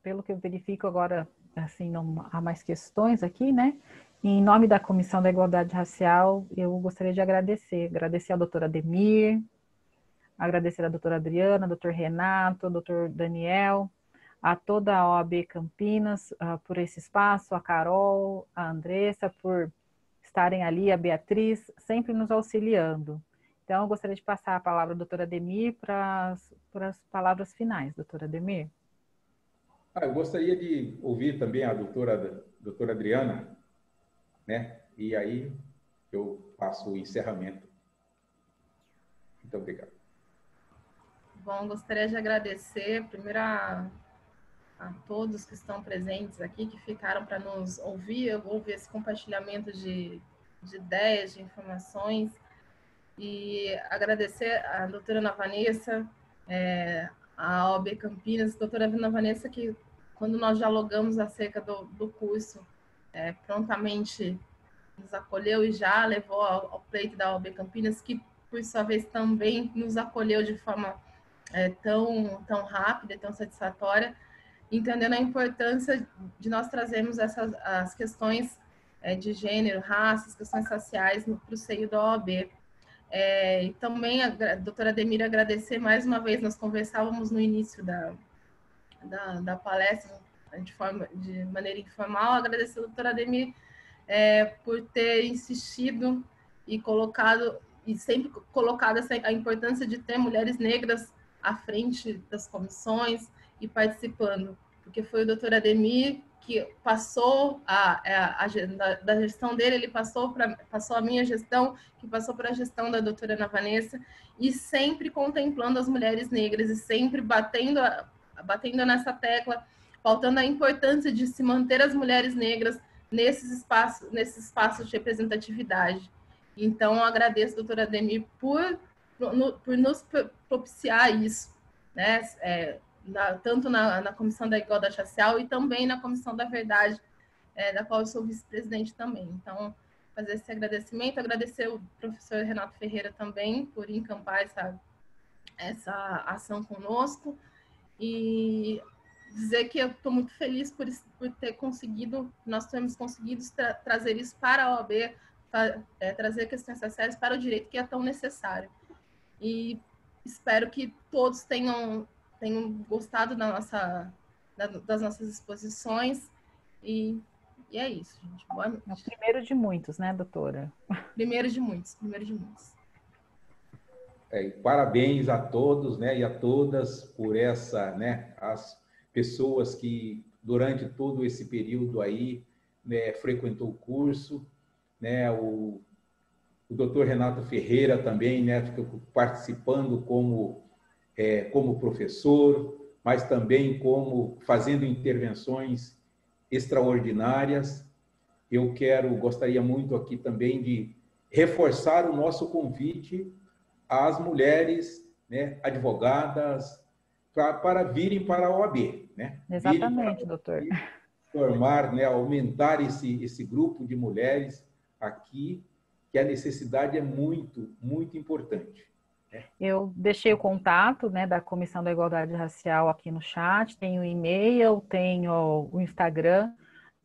Speaker 2: pelo que eu verifico agora, assim, não há mais questões aqui, né? Em nome da Comissão da Igualdade Racial, eu gostaria de agradecer ao doutor Ademir, agradecer à doutora Adriana, ao doutor Renato, ao doutor Daniel, a toda a OAB Campinas por esse espaço, a Carol, a Andressa por estarem ali, a Beatriz, sempre nos auxiliando. Então, eu gostaria de passar a palavra à doutora Ademir para as palavras finais. Doutora Ademir.
Speaker 1: Eu gostaria de ouvir também a doutora Adriana, né? E aí eu faço o encerramento. Muito obrigado.
Speaker 3: Bom, gostaria de agradecer primeiro a todos que estão presentes aqui, que ficaram para nos ouvir. Eu vou ouvir esse compartilhamento de ideias, de informações, e agradecer a doutora Ana Vanessa, a OAB Campinas, doutora Ana Vanessa, que quando nós dialogamos acerca do curso, prontamente nos acolheu e já levou ao pleito da OAB Campinas, que por sua vez também nos acolheu de forma tão rápida e tão satisfatória, entendendo a importância de nós trazermos as questões de gênero, raça, as questões raciais para o seio da OAB. E também a doutora Ademira agradecer mais uma vez, nós conversávamos no início da palestra de maneira informal, agradecer a doutora Ademir por ter insistido e sempre colocado a importância de ter mulheres negras à frente das comissões e participando, porque foi o doutor Ademir que passou da gestão dele, ele passou a minha gestão, que passou para a gestão da doutora Ana Vanessa, e sempre contemplando as mulheres negras e sempre batendo nessa tecla, faltando a importância de se manter as mulheres negras nesses espaços de representatividade. Então, eu agradeço, doutora Ademir, por nos propiciar isso, né? Tanto na Comissão da Igualdade Racial e também na Comissão da Verdade, da qual eu sou vice-presidente também. Então, fazer esse agradecimento, agradecer o professor Renato Ferreira também por encampar essa ação conosco, e dizer que eu estou muito feliz por nós termos conseguido trazer isso para a OAB, trazer questões raciais para o direito, que é tão necessário. E espero que todos tenham gostado das nossas exposições, e é isso, gente. Boa noite.
Speaker 2: É o primeiro de muitos, né, doutora?
Speaker 3: Primeiro de muitos.
Speaker 1: Parabéns a todos, né, e a todas por as pessoas que durante todo esse período aí, né, frequentou o curso, né, o doutor Renato Ferreira também, né, ficou participando como professor, mas também fazendo intervenções extraordinárias. Eu gostaria muito aqui também de reforçar o nosso convite às mulheres, né, advogadas, para virem para a OAB, né?
Speaker 2: Exatamente, doutor.
Speaker 1: Formar, né, aumentar esse grupo de mulheres aqui, que a necessidade é muito, muito importante.
Speaker 2: Eu deixei o contato, né, da Comissão da Igualdade Racial aqui no chat, tenho o e-mail, tenho o Instagram.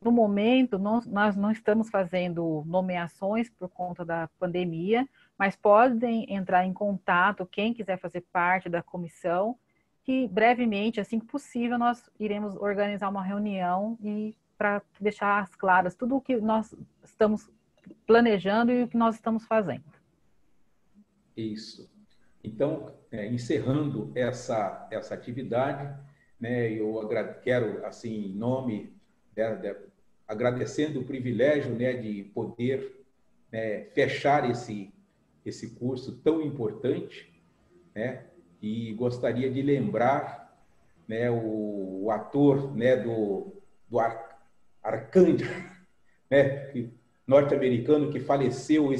Speaker 2: No momento, nós não estamos fazendo nomeações por conta da pandemia, mas podem entrar em contato, quem quiser fazer parte da comissão, que brevemente, assim que possível, nós iremos organizar uma reunião e para deixar as claras tudo o que nós estamos planejando e o que nós estamos fazendo.
Speaker 1: Isso. Então, encerrando essa atividade, né, eu quero, assim, em nome, agradecendo o privilégio, né, de poder, né, fechar esse curso tão importante, né, e gostaria de lembrar, né, o ator, né, do Arcângel, né, norte-americano, que faleceu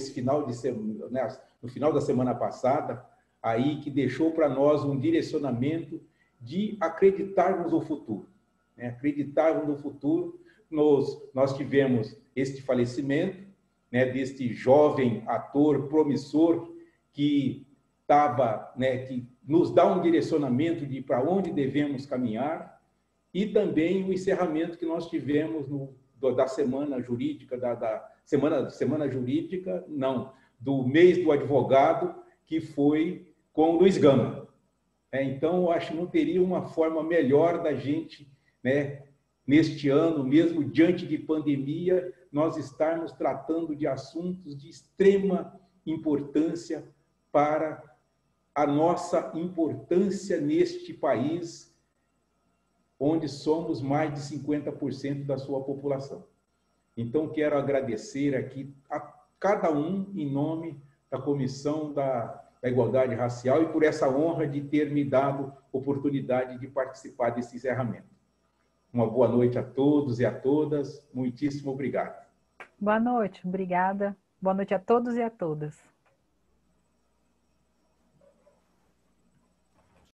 Speaker 1: no final da semana passada, aí, que deixou para nós um direcionamento de acreditarmos no futuro, né? Acreditarmos no futuro. Nós tivemos este falecimento, né, deste jovem ator promissor que que nos dá um direcionamento de para onde devemos caminhar, e também o encerramento que nós tivemos da semana jurídica, do mês do advogado, que foi com o Luiz Gama. Então, eu acho que não teria uma forma melhor da gente, né, neste ano, mesmo diante de pandemia, nós estarmos tratando de assuntos de extrema importância para a nossa importância neste país, onde somos mais de 50% da sua população. Então, quero agradecer aqui a cada um em nome da Comissão da Igualdade Racial e por essa honra de ter me dado oportunidade de participar desse encerramento. Uma boa noite a todos e a todas. Muitíssimo obrigado.
Speaker 2: Boa noite, obrigada. Boa noite a todos e a todas.